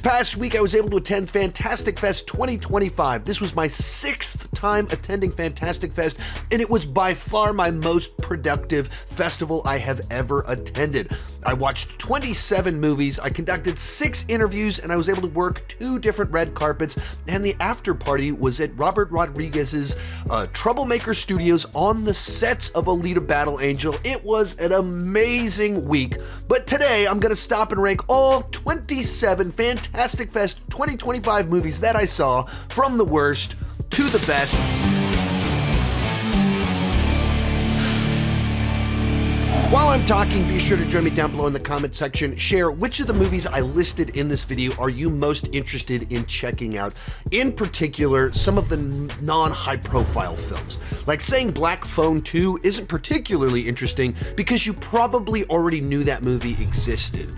past week, I was able to attend Fantastic Fest 2025. This was my 6th time attending Fantastic Fest, and it was by far my most productive festival I have ever attended. I watched 27 movies, I conducted 6 interviews, and I was able to work 2 different red carpets, and the after party was at Robert Rodriguez's Troublemaker Studios on the sets of Alita Battle Angel. It was an amazing week, but today I'm going to stop and rank all 27 Fantastic Fest 2025 movies that I saw, from the worst to the best. While I'm talking, be sure to join me down below in the comment section. Share which of the movies I listed in this video are you most interested in checking out. In particular, some of the non-high profile films. Like saying Black Phone 2 isn't particularly interesting because you probably already knew that movie existed.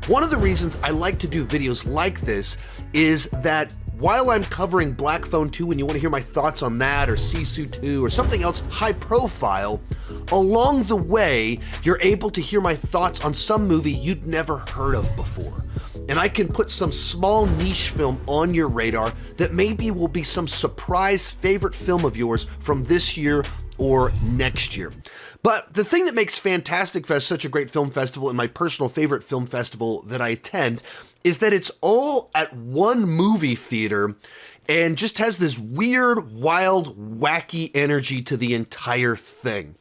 One of the reasons I like to do videos like this is that while I'm covering Black Phone 2 and you want to hear my thoughts on that, or Sisu 2, or something else high profile, along the way, you're able to hear my thoughts on some movie you'd never heard of before. And I can put some small niche film on your radar that maybe will be some surprise favorite film of yours from this year or next year. But the thing that makes Fantastic Fest such a great film festival, and my personal favorite film festival that I attend, is that it's all at one movie theater and just has this weird, wild, wacky energy to the entire thing.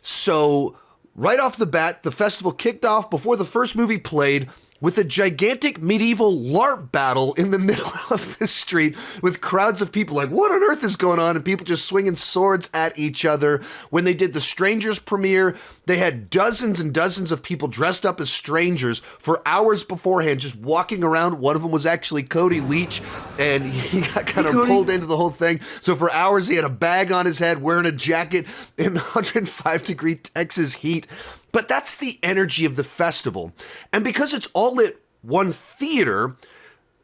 So right off the bat, the festival kicked off before the first movie played with a gigantic medieval LARP battle in the middle of the street with crowds of people like, what on earth is going on? And people just swinging swords at each other. When they did the Strangers premiere, they had dozens and dozens of people dressed up as strangers for hours beforehand, just walking around. One of them was actually Cody Leach, and he got kind of pulled into the whole thing. So for hours, he had a bag on his head, wearing a jacket in 105-degree Texas heat. But that's the energy of the festival. And because it's all at one theater,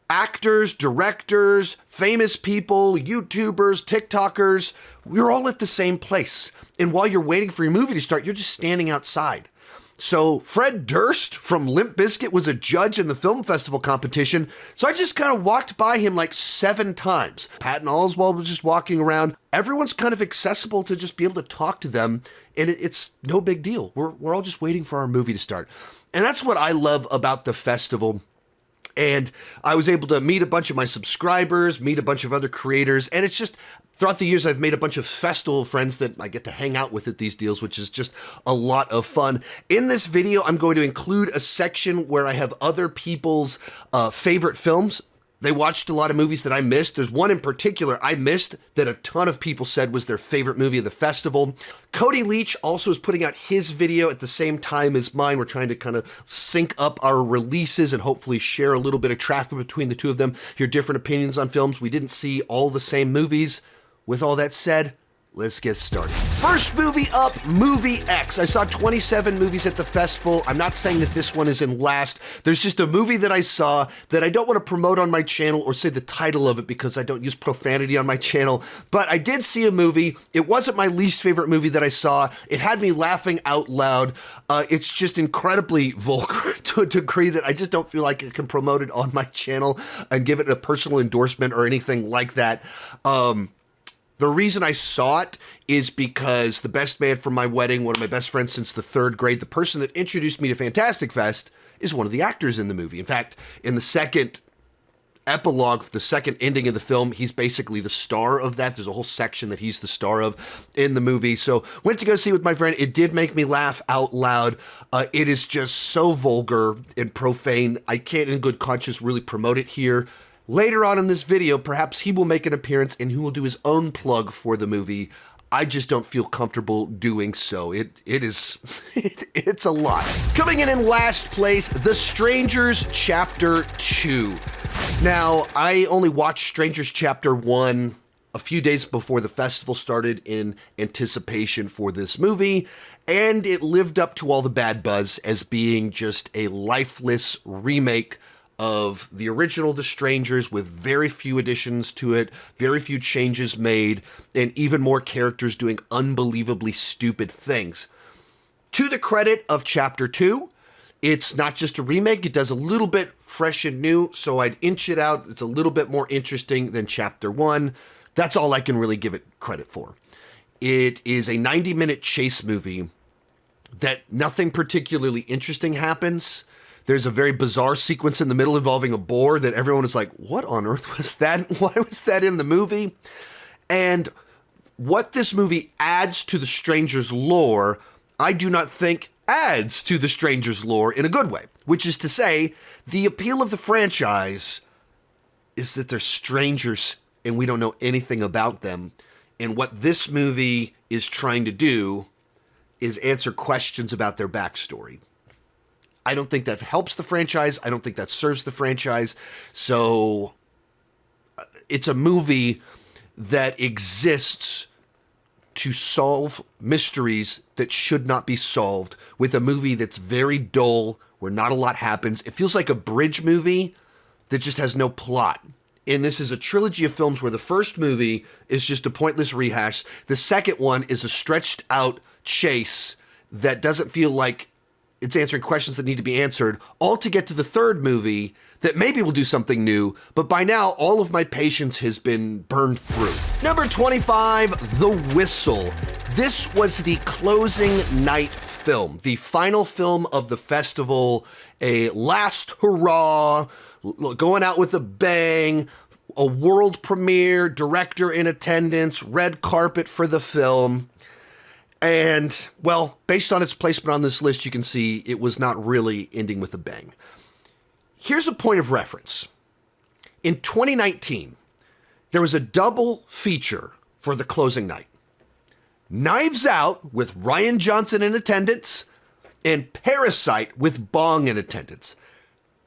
actors, directors, famous people, YouTubers, TikTokers, we're all at the same place. And while you're waiting for your movie to start, you're just standing outside. So Fred Durst from Limp Bizkit was a judge in the film festival competition. So I just kind of walked by him like 7 times. Patton Oswalt was just walking around. Everyone's kind of accessible to just be able to talk to them. And it's no big deal. We're all just waiting for our movie to start. And that's what I love about the festival. And I was able to meet a bunch of my subscribers, meet a bunch of other creators, and it's just, throughout the years, I've made a bunch of festival friends that I get to hang out with at these deals, which is just a lot of fun. In this video, I'm going to include a section where I have other people's favorite films. They watched a lot of movies that I missed. There's one in particular I missed that a ton of people said was their favorite movie of the festival. Cody Leach also is putting out his video at the same time as mine. We're trying to kind of sync up our releases and hopefully share a little bit of traffic between the two of them, hear different opinions on films. We didn't see all the same movies. With all that said, let's get started. First movie up, Movie X. I saw 27 movies at the festival. I'm not saying that this one is in last. There's just a movie that I saw that I don't want to promote on my channel or say the title of it because I don't use profanity on my channel. But I did see a movie. It wasn't my least favorite movie that I saw. It had me laughing out loud. It's just incredibly vulgar to a degree that I just don't feel like I can promote it on my channel and give it a personal endorsement or anything like that. The reason I saw it is because the best man from my wedding, one of my best friends since the 3rd grade, the person that introduced me to Fantastic Fest, is one of the actors in the movie. In fact, in the second epilogue, the second ending of the film, he's basically the star of that. There's a whole section that he's the star of in the movie. So went to go see it with my friend. It did make me laugh out loud. It is just so vulgar and profane. I can't in good conscience really promote it here. Later on in this video, perhaps he will make an appearance and he will do his own plug for the movie. I just don't feel comfortable doing so. It's a lot. Coming in last place, The Strangers Chapter 2. Now, I only watched Strangers Chapter 1 a few days before the festival started in anticipation for this movie, and it lived up to all the bad buzz as being just a lifeless remake of the original The Strangers with very few additions to it, very few changes made, and even more characters doing unbelievably stupid things. To the credit of Chapter 2, It's not just a remake, it does a little bit fresh and new, so I'd inch it out. It's a little bit more interesting than Chapter 1. That's all I can really give it credit for. It is a 90-minute chase movie that nothing particularly interesting happens. There's a very bizarre sequence in the middle involving a boar that everyone is like, what on earth was that? Why was that in the movie? And what this movie adds to The Stranger's lore, I do not think adds to The Stranger's lore in a good way. Which is to say, the appeal of the franchise is that they're strangers and we don't know anything about them. And what this movie is trying to do is answer questions about their backstory. I don't think that helps the franchise. I don't think that serves the franchise. So it's a movie that exists to solve mysteries that should not be solved, with a movie that's very dull, where not a lot happens. It feels like a bridge movie that just has no plot. And this is a trilogy of films where the first movie is just a pointless rehash. The second one is a stretched out chase that doesn't feel like it's answering questions that need to be answered, all to get to the third movie that maybe will do something new, but by now all of my patience has been burned through. Number 25, The Whistle. This was the closing night film, the final film of the festival, a last hurrah, going out with a bang, a world premiere, director in attendance, red carpet for the film. And, well, based on its placement on this list, you can see it was not really ending with a bang. Here's a point of reference. In 2019, there was a double feature for the closing night. Knives Out with Rian Johnson in attendance and Parasite with Bong in attendance.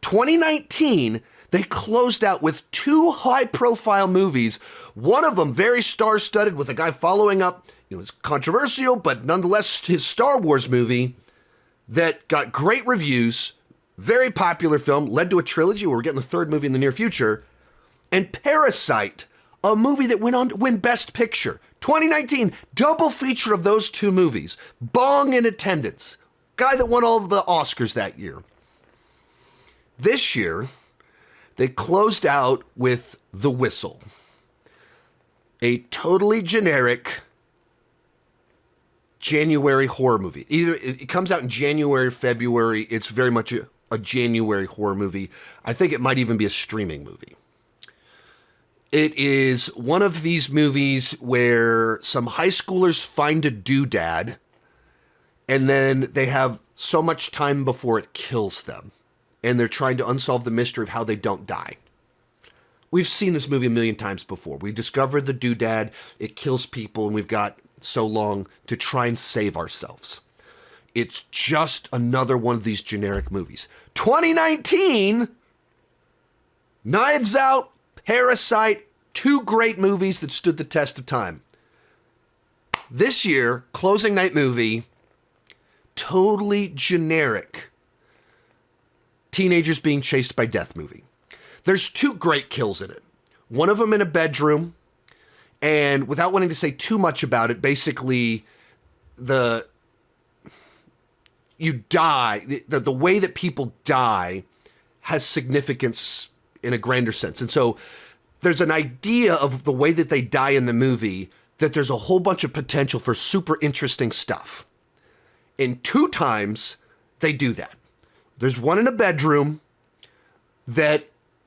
2019, they closed out with two high-profile movies, one of them very star-studded with a guy following up, it's controversial, but nonetheless his Star Wars movie that got great reviews, very popular film, led to a trilogy where we're getting the third movie in the near future, and Parasite, a movie that went on to win Best Picture. 2019, double feature of those two movies. Bong in attendance, guy that won all of the Oscars that year. This year, they closed out with The Whistle, a totally generic January horror movie. Either it comes out in January, February. It's very much a January horror movie. I think it might even be a streaming movie. It is one of these movies where some high schoolers find a doodad and then they have so much time before it kills them. And they're trying to unsolve the mystery of how they don't die. We've seen this movie a million times before. We discover the doodad, it kills people, and we've got so long to try and save ourselves. It's just another one of these generic movies. 2019, Knives Out, Parasite, two great movies that stood the test of time. This year, closing night movie, totally generic. Teenagers being chased by death movie. There's two great kills in it. One of them in a bedroom, and without wanting to say too much about it, basically you die. The way that people die has significance in a grander sense. And so there's an idea of the way that they die in the movie that there's a whole bunch of potential for super interesting stuff. And two times they do that. There's one in a bedroom that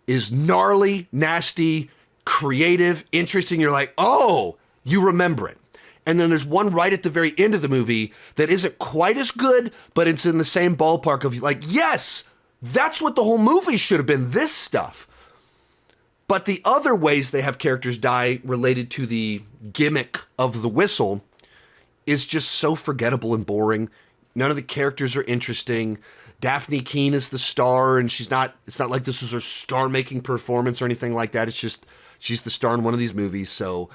is gnarly, nasty, creative, interesting. You're like, oh, you remember it. And then there's one right at the very end of the movie that isn't quite as good, but it's in the same ballpark of like, yes, that's what the whole movie should have been, this stuff. But the other ways they have characters die related to the gimmick of the whistle is just so forgettable and boring. None of the characters are interesting. Daphne Keane is the star, and it's not like this is her star-making performance or anything like that. It's just, she's the star in one of these movies. So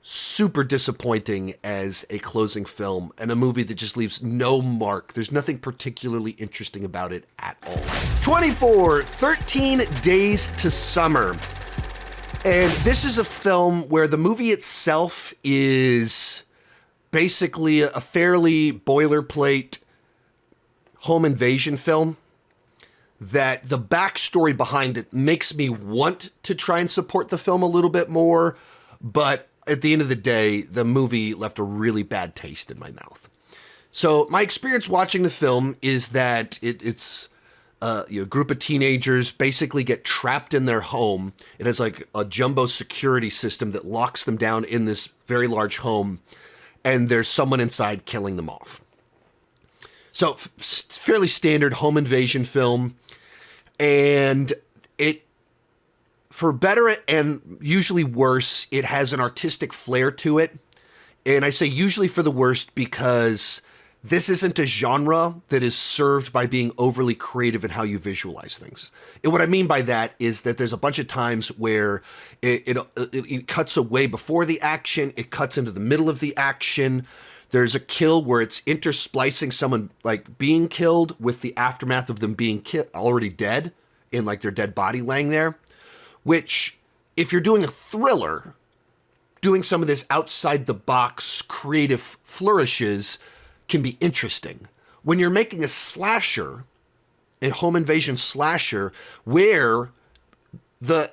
super disappointing as a closing film, and a movie that just leaves no mark. There's nothing particularly interesting about it at all. 24, 13 Days to Summer. And this is a film where the movie itself is basically a fairly boilerplate home invasion film that the backstory behind it makes me want to try and support the film a little bit more, but at the end of the day, the movie left a really bad taste in my mouth. So my experience watching the film is that it's a group of teenagers basically get trapped in their home. It has like a jumbo security system that locks them down in this very large home, and there's someone inside killing them off. So fairly standard home invasion film, and it, for better and usually worse, it has an artistic flair to it. And I say usually for the worst because this isn't a genre that is served by being overly creative in how you visualize things. And what I mean by that is that there's a bunch of times where it cuts away before the action, it cuts into the middle of the action. There's a kill where it's intersplicing someone like being killed with the aftermath of them being already dead, in like their dead body laying there. Which, if you're doing a thriller, doing some of this outside the box creative flourishes can be interesting. When you're making a slasher, a home invasion slasher, where the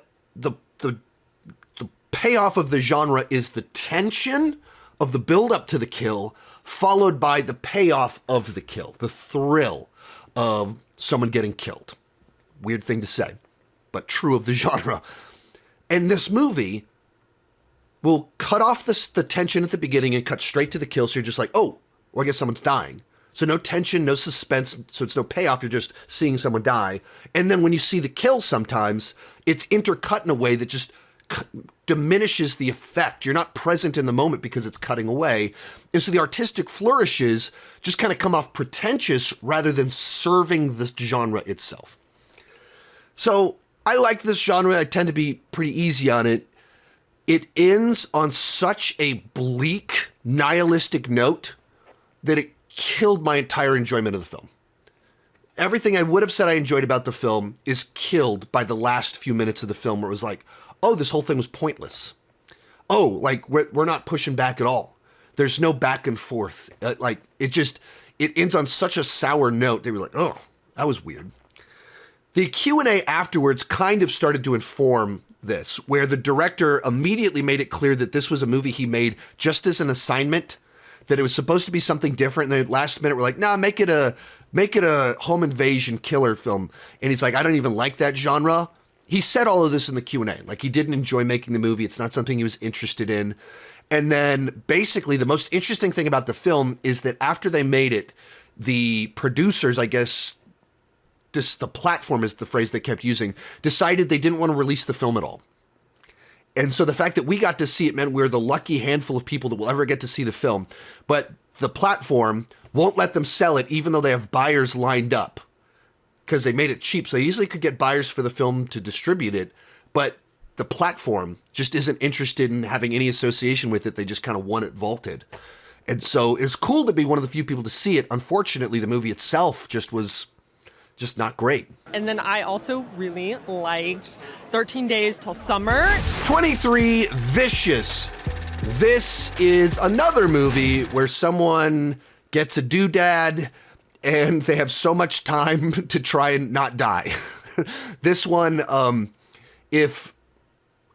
payoff of the genre is the tension of the build up to the kill, followed by the payoff of the kill, the thrill of someone getting killed. Weird thing to say, but true of the genre. And this movie will cut off the tension at the beginning and cut straight to the kill. So you're just like, oh, well, I guess someone's dying. So no tension, no suspense. So it's no payoff. You're just seeing someone die. And then when you see the kill sometimes, it's intercut in a way that just diminishes the effect. You're not present in the moment because it's cutting away. And so the artistic flourishes just kind of come off pretentious rather than serving the genre itself. So I like this genre. I tend to be pretty easy on it. It ends on such a bleak, nihilistic note that it killed my entire enjoyment of the film. Everything I would have said I enjoyed about the film is killed by the last few minutes of the film, where it was like, oh, this whole thing was pointless. Oh, like we're not pushing back at all. There's no back and forth. It ends on such a sour note. They were like, oh, that was weird. The Q&A afterwards kind of started to inform this, where the director immediately made it clear that this was a movie he made just as an assignment, that it was supposed to be something different. And then last minute we're like, nah, make it a home invasion killer film. And he's like, I don't even like that genre. He said all of this in the Q&A. Like, he didn't enjoy making the movie. It's not something he was interested in. And then basically the most interesting thing about the film is that after they made it, the producers, I guess, the platform is the phrase they kept using, decided they didn't want to release the film at all. And so the fact that we got to see it meant we're the lucky handful of people that will ever get to see the film. But the platform won't let them sell it even though they have buyers lined up, because they made it cheap. So they easily could get buyers for the film to distribute it, but the platform just isn't interested in having any association with it. They just kind of want it vaulted. And so it's cool to be one of the few people to see it. Unfortunately, the movie itself was just not great. And then I also really liked 13 Days Till Summer. 23 Vicious. This is another movie where someone gets a doodad and they have so much time to try and not die. This one, if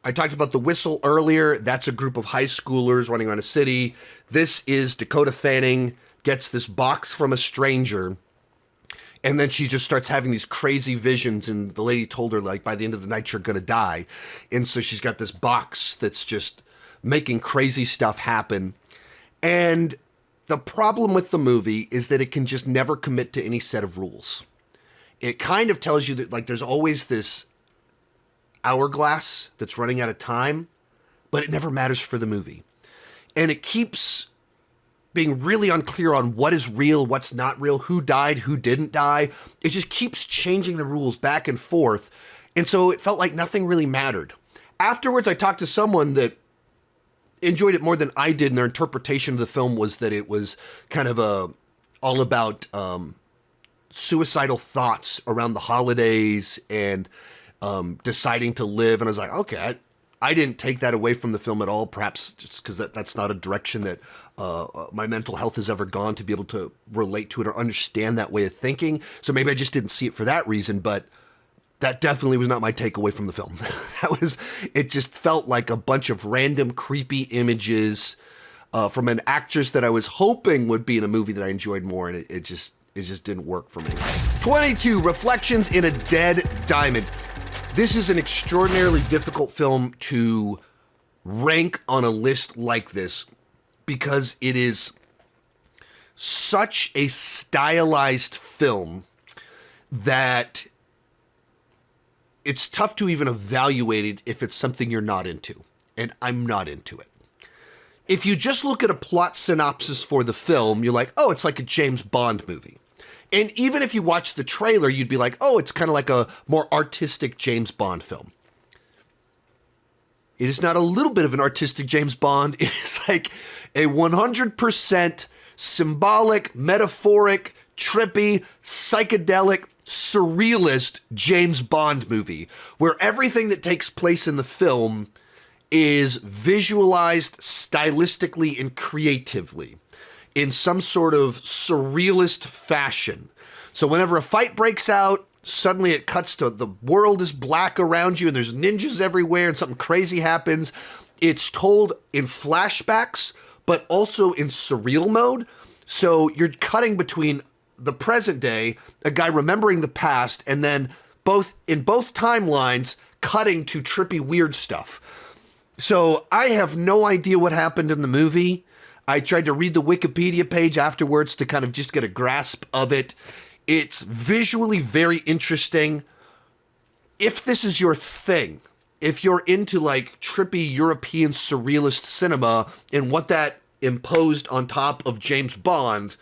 I talked about The Whistle earlier, that's a group of high schoolers running around a city. This is Dakota Fanning gets this box from a stranger, and then she just starts having these crazy visions, and the lady told her, like, by the end of the night, you're going to die. And so she's got this box that's just making crazy stuff happen. And the problem with the movie is that it can just never commit to any set of rules. It kind of tells you that, like, there's always this hourglass that's running out of time, but it never matters for the movie. And it keeps being really unclear on what is real, what's not real, who died, who didn't die. It just keeps changing the rules back and forth. And so it felt like nothing really mattered. Afterwards, I talked to someone that enjoyed it more than I did, and their interpretation of the film was that it was kind of all about suicidal thoughts around the holidays and deciding to live. And I was like, okay, I didn't take that away from the film at all, perhaps just because that's not a direction that my mental health has ever gone to be able to relate to it or understand that way of thinking. So maybe I just didn't see it for that reason, but that definitely was not my takeaway from the film. It just felt like a bunch of random creepy images from an actress that I was hoping would be in a movie that I enjoyed more, and it just didn't work for me. 22, Reflections in a Dead Diamond. This is an extraordinarily difficult film to rank on a list like this because it is such a stylized film that it's tough to even evaluate it if it's something you're not into, and I'm not into it. If you just look at a plot synopsis for the film, you're like, oh, it's like a James Bond movie. And even if you watch the trailer, you'd be like, oh, it's kind of like a more artistic James Bond film. It is not a little bit of an artistic James Bond. It is like a 100% symbolic, metaphoric, trippy, psychedelic, surrealist James Bond movie, where everything that takes place in the film is visualized stylistically and creatively in some sort of surrealist fashion. So whenever a fight breaks out, suddenly it cuts to the world is black around you and there's ninjas everywhere and something crazy happens. It's told in flashbacks, but also in surreal mode. So you're cutting between the present day, a guy remembering the past, and then both timelines cutting to trippy weird stuff. So I have no idea what happened in the movie. I tried to read the Wikipedia page afterwards to kind of just get a grasp of it. It's visually very interesting. If this is your thing, if you're into like trippy European surrealist cinema and what that imposed on top of James Bond,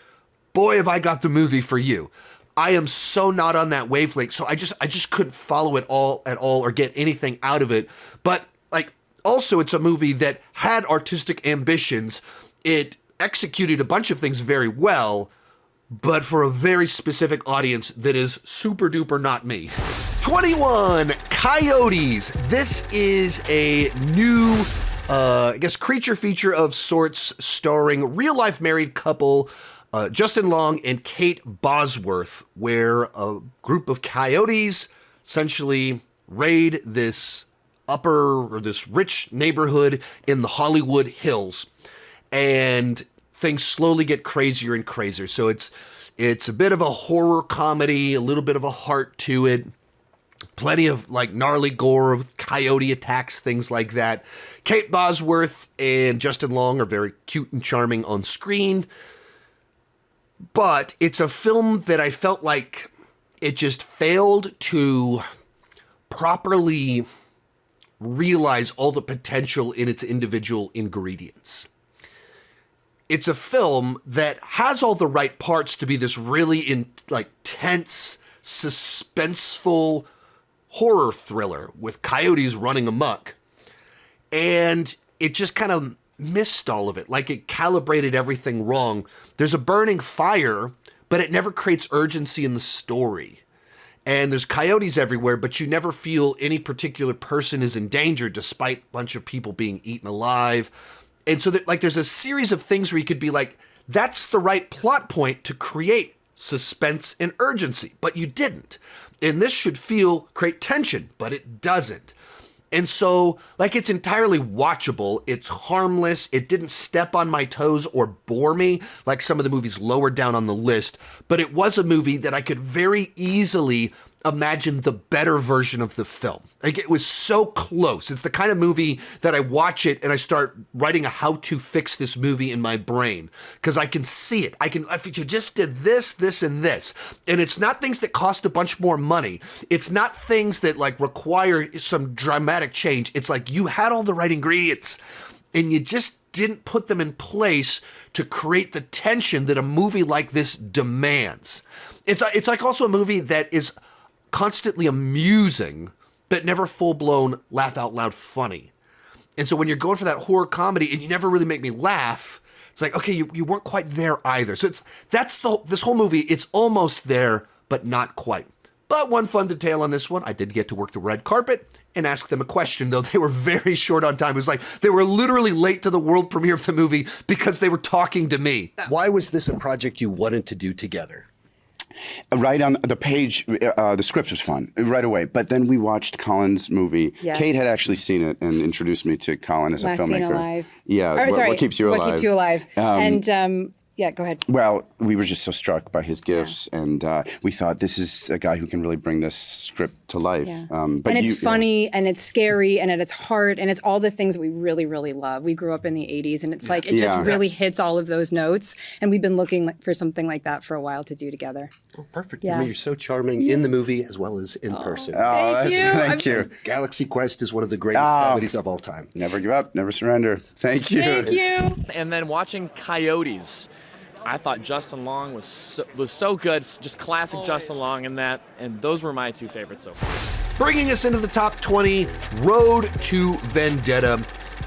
boy, have I got the movie for you. I am so not on that wavelength, so I just couldn't follow it all at all or get anything out of it. But like, also it's a movie that had artistic ambitions. It executed a bunch of things very well, but for a very specific audience that is super duper not me. 21, Coyotes. This is a new, I guess, creature feature of sorts starring real-life married couple Justin Long and Kate Bosworth, where a group of coyotes essentially raid this rich neighborhood in the Hollywood Hills. And things slowly get crazier and crazier. So it's a bit of a horror comedy, a little bit of a heart to it. Plenty of like gnarly gore with coyote attacks, things like that. Kate Bosworth and Justin Long are very cute and charming on screen. But it's a film that I felt like it just failed to properly realize all the potential in its individual ingredients. It's a film that has all the right parts to be this really tense, suspenseful horror thriller with coyotes running amok. And it just kind of missed all of it. Like it calibrated everything wrong. There's a burning fire, but it never creates urgency in the story. And there's coyotes everywhere, but you never feel any particular person is in danger despite a bunch of people being eaten alive. And so that, like, there's a series of things where you could be like, that's the right plot point to create suspense and urgency, but you didn't. And this should create tension, but it doesn't. And so, like, it's entirely watchable. It's harmless. It didn't step on my toes or bore me like some of the movies lower down on the list. But it was a movie that I could very easily imagine the better version of the film. Like, it was so close. It's the kind of movie that I watch it and I start writing a how to fix this movie in my brain because I can see it. If you just did this, this, and this. And it's not things that cost a bunch more money. It's not things that like require some dramatic change. It's like you had all the right ingredients and you just didn't put them in place to create the tension that a movie like this demands. It's like also a movie that is constantly amusing, but never full-blown laugh-out-loud funny. And so when you're going for that horror comedy and you never really make me laugh, it's like, okay, you weren't quite there either. So this whole movie, it's almost there, but not quite. But one fun detail on this one, I did get to work the red carpet and ask them a question, though they were very short on time. It was like they were literally late to the world premiere of the movie because they were talking to me. Why was this a project you wanted to do together? Right on the page, the script was fun right away. But then we watched Colin's movie. Yes. Kate had actually seen it and introduced me to Colin as Last a filmmaker. Seen Alive. Yeah. Or, sorry, What Keeps You Alive. What Keeps You Alive. Yeah, go ahead. Well, we were just so struck by his gifts, and we thought this is a guy who can really bring this script to life. Yeah. But and it's funny, and it's scary, and at its heart, and it's all the things that we really, really love. We grew up in the 80s, and it's like, it just really hits all of those notes, and we've been looking for something like that for a while to do together. Oh, perfect. Yeah. I mean, you're so charming in the movie as well as in person. Thank you. Galaxy Quest is one of the greatest comedies of all time. Never give up, never surrender. Thank you. Thank you. And then watching Coyotes, I thought Justin Long was so good, just classic Justin Long in that, and those were my two favorites so far. Bringing us into the top 20, Road to Vendetta.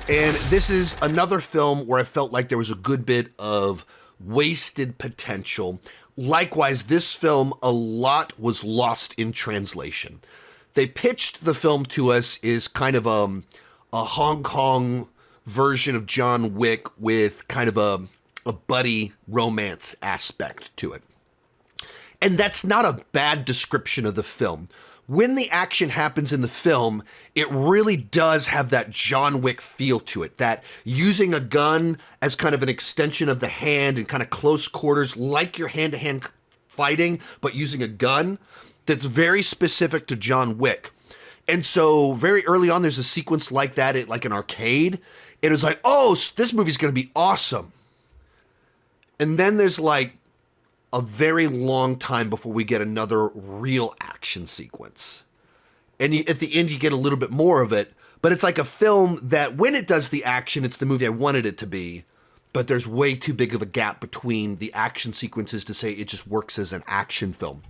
And this is another film where I felt like there was a good bit of wasted potential. Likewise, this film, a lot was lost in translation. They pitched the film to us as kind of a Hong Kong version of John Wick with kind of a buddy romance aspect to it. And that's not a bad description of the film. When the action happens in the film, it really does have that John Wick feel to it, that using a gun as kind of an extension of the hand and kind of close quarters, like your hand-to-hand fighting, but using a gun, that's very specific to John Wick. And so very early on, there's a sequence like that at like an arcade. It was like, oh, this movie's going to be awesome. And then there's like a very long time before we get another real action sequence. And at the end, you get a little bit more of it. But it's like a film that when it does the action, it's the movie I wanted it to be. But there's way too big of a gap between the action sequences to say it just works as an action film.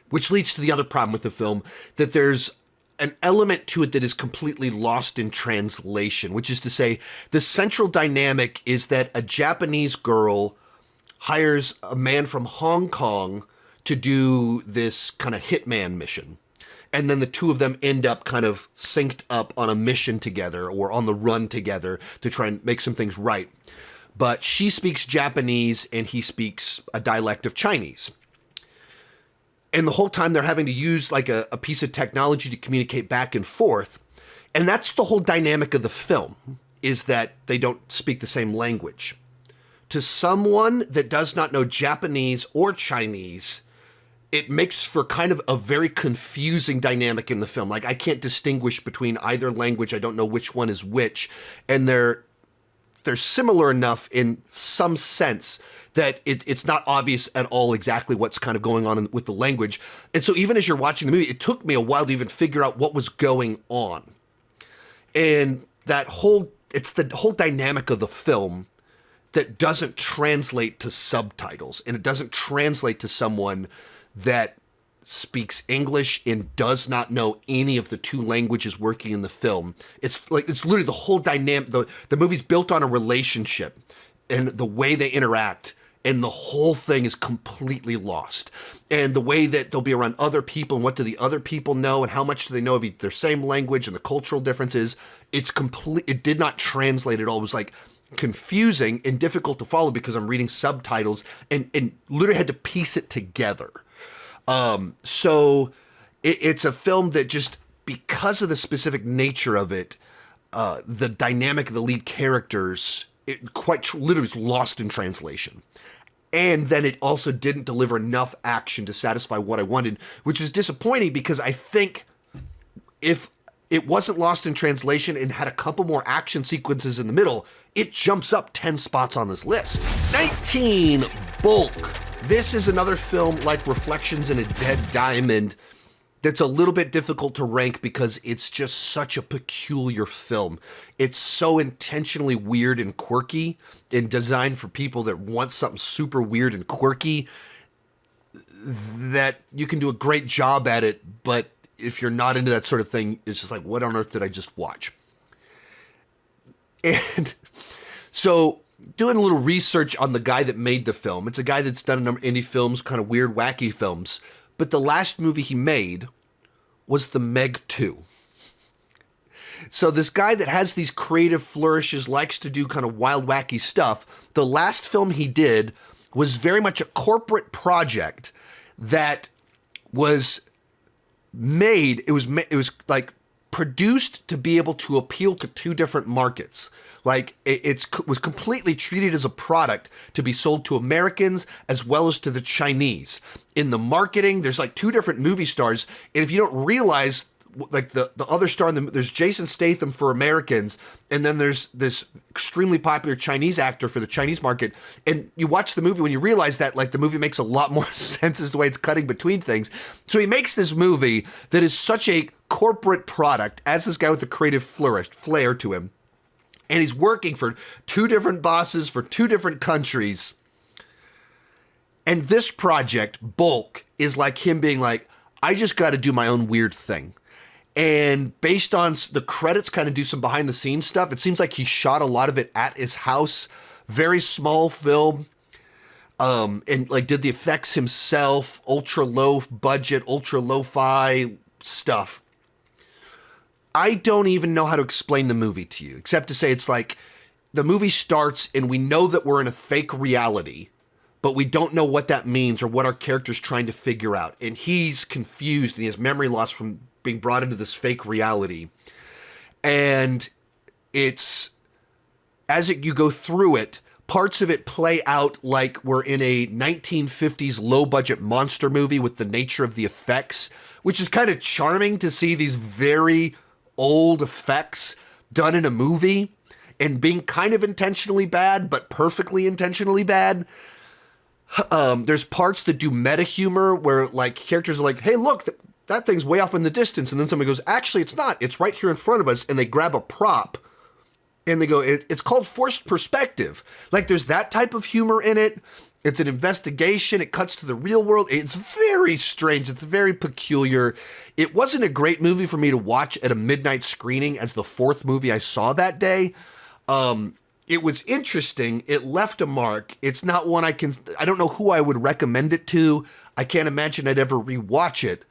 Which leads to the other problem with the film, that there's an element to it that is completely lost in translation, which is to say the central dynamic is that a Japanese girl hires a man from Hong Kong to do this kind of hitman mission. And then the two of them end up kind of synced up on a mission together or on the run together to try and make some things right. But she speaks Japanese and he speaks a dialect of Chinese. And the whole time they're having to use like a piece of technology to communicate back and forth. And that's the whole dynamic of the film, is that they don't speak the same language. To someone that does not know Japanese or Chinese, it makes for kind of a very confusing dynamic in the film. Like I can't distinguish between either language. I don't know which one is which. And they're similar enough in some sense that it's not obvious at all exactly what's kind of going on with the language. And so even as you're watching the movie, it took me a while to even figure out what was going on. And it's the whole dynamic of the film that doesn't translate to subtitles, and it doesn't translate to someone that speaks English and does not know any of the two languages working in the film. It's literally the whole dynamic. The movie's built on a relationship and the way they interact, and the whole thing is completely lost. And the way that they'll be around other people, and what do the other people know, and how much do they know of their same language and the cultural differences, it did not translate at all. It was like confusing and difficult to follow because I'm reading subtitles and literally had to piece it together. So it's a film that just, because of the specific nature of it, the dynamic of the lead characters, it quite literally was lost in translation. And then it also didn't deliver enough action to satisfy what I wanted, which is disappointing because I think if it wasn't lost in translation and had a couple more action sequences in the middle, it jumps up 10 spots on this list. 19, Bulk. This is another film like Reflections in a Dead Diamond that's a little bit difficult to rank because it's just such a peculiar film. It's so intentionally weird and quirky and designed for people that want something super weird and quirky that you can do a great job at it, but if you're not into that sort of thing, it's just like, what on earth did I just watch? And so doing a little research on the guy that made the film, it's a guy that's done a number of indie films, kind of weird, wacky films, but the last movie he made was The Meg 2. So this guy that has these creative flourishes, likes to do kind of wild, wacky stuff. The last film he did was very much a corporate project that was made. It was like produced to be able to appeal to two different markets. Like it was completely treated as a product to be sold to Americans as well as to the Chinese. In the marketing, there's like two different movie stars, and if you don't realize, like the other star there's Jason Statham for Americans, and then there's this extremely popular Chinese actor for the Chinese market. And you watch the movie when you realize that like the movie makes a lot more sense as the way it's cutting between things. So he makes this movie that is such a corporate product as this guy with the creative flair to him. And he's working for two different bosses for two different countries. And this project, Bulk, is like him being like, I just got to do my own weird thing. And based on the credits kind of do some behind the scenes stuff, it seems like he shot a lot of it at his house. Very small film. And like did the effects himself, ultra low budget, ultra lo-fi stuff. I don't even know how to explain the movie to you, except to say it's like the movie starts and we know that we're in a fake reality, but we don't know what that means or what our character's trying to figure out. And he's confused and he has memory loss from being brought into this fake reality. And it's, you go through it, parts of it play out like we're in a 1950s low-budget monster movie with the nature of the effects, which is kind of charming to see these very old effects done in a movie and being kind of intentionally bad, but perfectly intentionally bad. There's parts that do meta humor where like characters are like, hey, look, that thing's way off in the distance. And then somebody goes, actually, it's not. It's right here in front of us. And they grab a prop and they go, it's called forced perspective. Like there's that type of humor in it. It's an investigation. It cuts to the real world. It's very strange. It's very peculiar. It wasn't a great movie for me to watch at a midnight screening as the fourth movie I saw that day. It was interesting. It left a mark. It's not one I don't know who I would recommend it to. I can't imagine I'd ever rewatch it.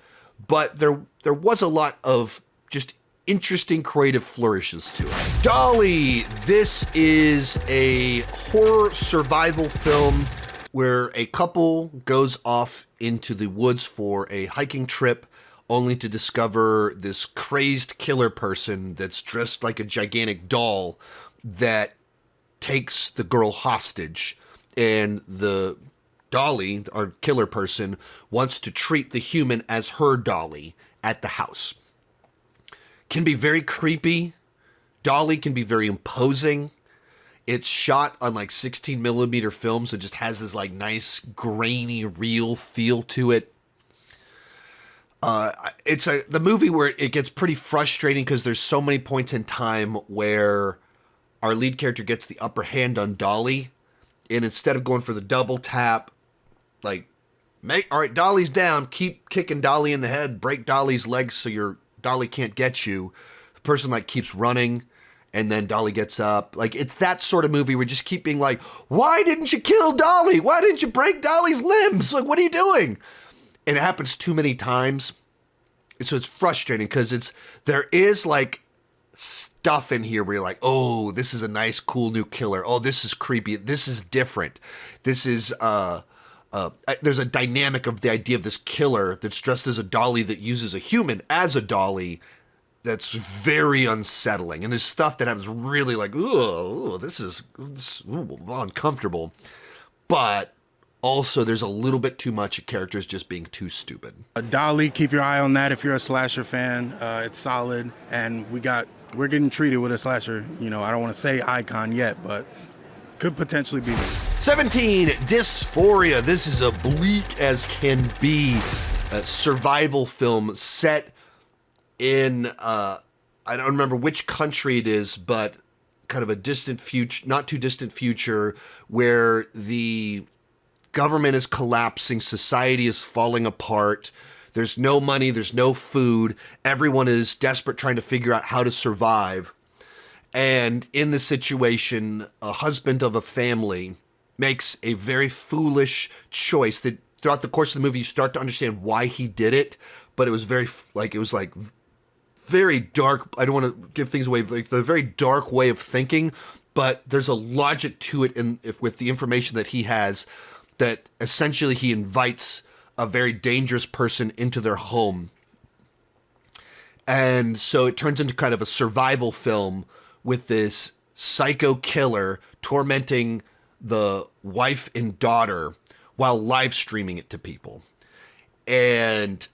But there was a lot of just interesting creative flourishes to it. Dolly, this is a horror survival film where a couple goes off into the woods for a hiking trip only to discover this crazed killer person that's dressed like a gigantic doll that takes the girl hostage. And the Dolly, our killer person, wants to treat the human as her dolly at the house. Can be very creepy. Dolly can be very imposing. It's shot on like 16 millimeter film, so it just has this like nice grainy, real feel to it. It's the movie where it gets pretty frustrating because there's so many points in time where our lead character gets the upper hand on Dolly, and instead of going for the double tap, like, all right, Dolly's down, keep kicking Dolly in the head, break Dolly's legs so your Dolly can't get you. The person like keeps running, and then Dolly gets up. Like, it's that sort of movie where you just keep being like, why didn't you kill Dolly? Why didn't you break Dolly's limbs? Like, what are you doing? And it happens too many times. And so it's frustrating because there is like stuff in here where you're like, oh, this is a nice, cool new killer. Oh, this is creepy. This is different. This is, there's a dynamic of the idea of this killer that's dressed as a dolly that uses a human as a dolly that's very unsettling. And there's stuff that happens really like, ooh, this is uncomfortable. But also there's a little bit too much of characters just being too stupid. Dolly, keep your eye on that if you're a slasher fan. It's solid, and we're getting treated with a slasher. You know, I don't want to say icon yet, but could potentially be. 17, Dysphoria. This is a bleak as can be survival film set in, I don't remember which country it is, but kind of a distant future, not too distant future, where the government is collapsing, society is falling apart, there's no money, there's no food, everyone is desperate trying to figure out how to survive. And in this situation, a husband of a family makes a very foolish choice that throughout the course of the movie, you start to understand why he did it, but it was very dark. I don't want to give things away, like the very dark way of thinking, but there's a logic to it with the information that he has, that essentially he invites a very dangerous person into their home. And so it turns into kind of a survival film with this psycho killer tormenting the wife and daughter while live streaming it to people. And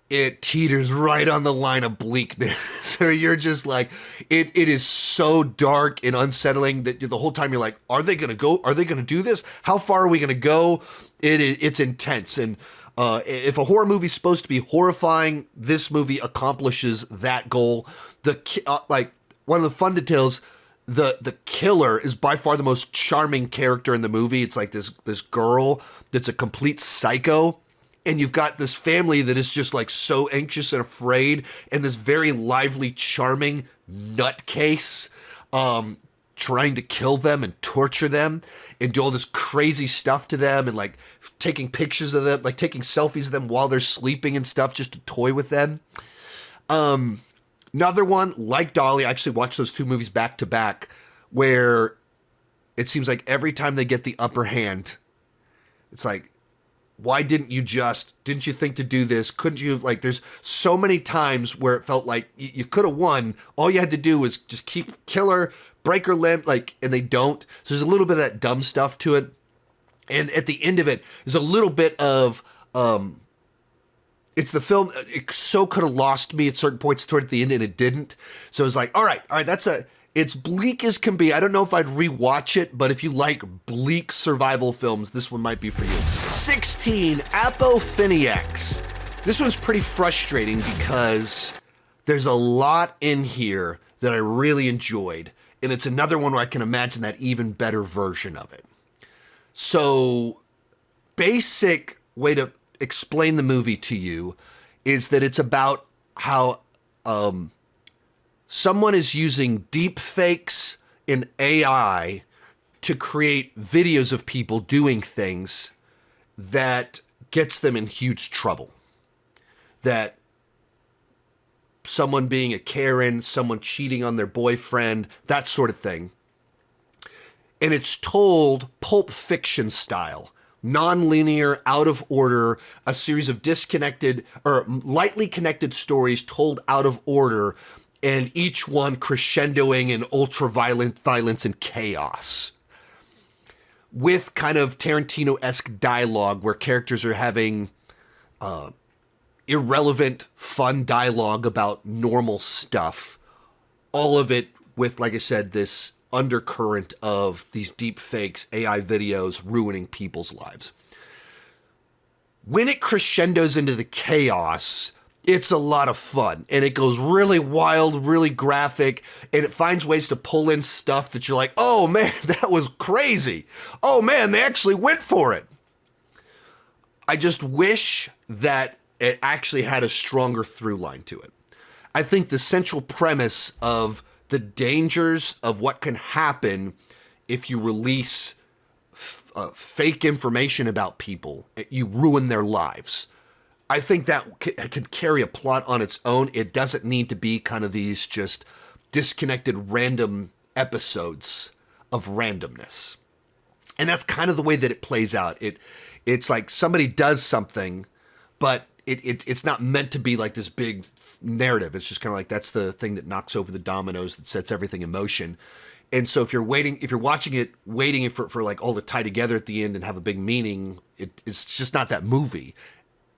it teeters right on the line of bleakness. So you're just like, it is so dark and unsettling that the whole time you're like, are they going to go? Are they going to do this? How far are we going to go? It's intense. And if a horror movie is supposed to be horrifying, this movie accomplishes that goal. One of the fun details, the killer is by far the most charming character in the movie. It's like this girl that's a complete psycho, and you've got this family that is just like so anxious and afraid, and this very lively, charming nutcase trying to kill them and torture them and do all this crazy stuff to them, and like taking pictures of them, like taking selfies of them while they're sleeping and stuff just to toy with them. Another one, like Dolly, I actually watched those two movies back to back, where it seems like every time they get the upper hand, it's like, why didn't you think to do this? Couldn't you have, like, there's so many times where it felt like you could have won. All you had to do was just kill her, break her limb, and they don't. So there's a little bit of that dumb stuff to it. And at the end of it, there's a little bit of, it's the film, it so could have lost me at certain points toward the end, and it didn't. So it's like, all right, it's bleak as can be. I don't know if I'd rewatch it, but if you like bleak survival films, this one might be for you. 16, Appofeniacs. This one's pretty frustrating because there's a lot in here that I really enjoyed, and it's another one where I can imagine that even better version of it. So, basic way to explain the movie to you is that it's about how someone is using deep fakes in AI to create videos of people doing things that gets them in huge trouble. That someone being a Karen, someone cheating on their boyfriend, that sort of thing. And it's told Pulp Fiction style. Non-linear, out of order, a series of disconnected or lightly connected stories told out of order, and each one crescendoing in ultra-violent violence and chaos. With kind of Tarantino-esque dialogue where characters are having irrelevant, fun dialogue about normal stuff. All of it with, like I said, this undercurrent of these deep fakes, AI videos ruining people's lives. When it crescendos into the chaos, it's a lot of fun, and it goes really wild, really graphic, and it finds ways to pull in stuff that you're like, oh man, that was crazy. Oh man, they actually went for it. I just wish that it actually had a stronger through line to it. I think the central premise of the dangers of what can happen if you release fake information about people, you ruin their lives. I think that could carry a plot on its own. It doesn't need to be kind of these just disconnected random episodes of randomness. And that's kind of the way that it plays out. It's like somebody does something, but it's not meant to be like this big narrative. It's just kind of like that's the thing that knocks over the dominoes that sets everything in motion. And so if you're watching it, waiting for like all to tie together at the end and have a big meaning, it's just not that movie.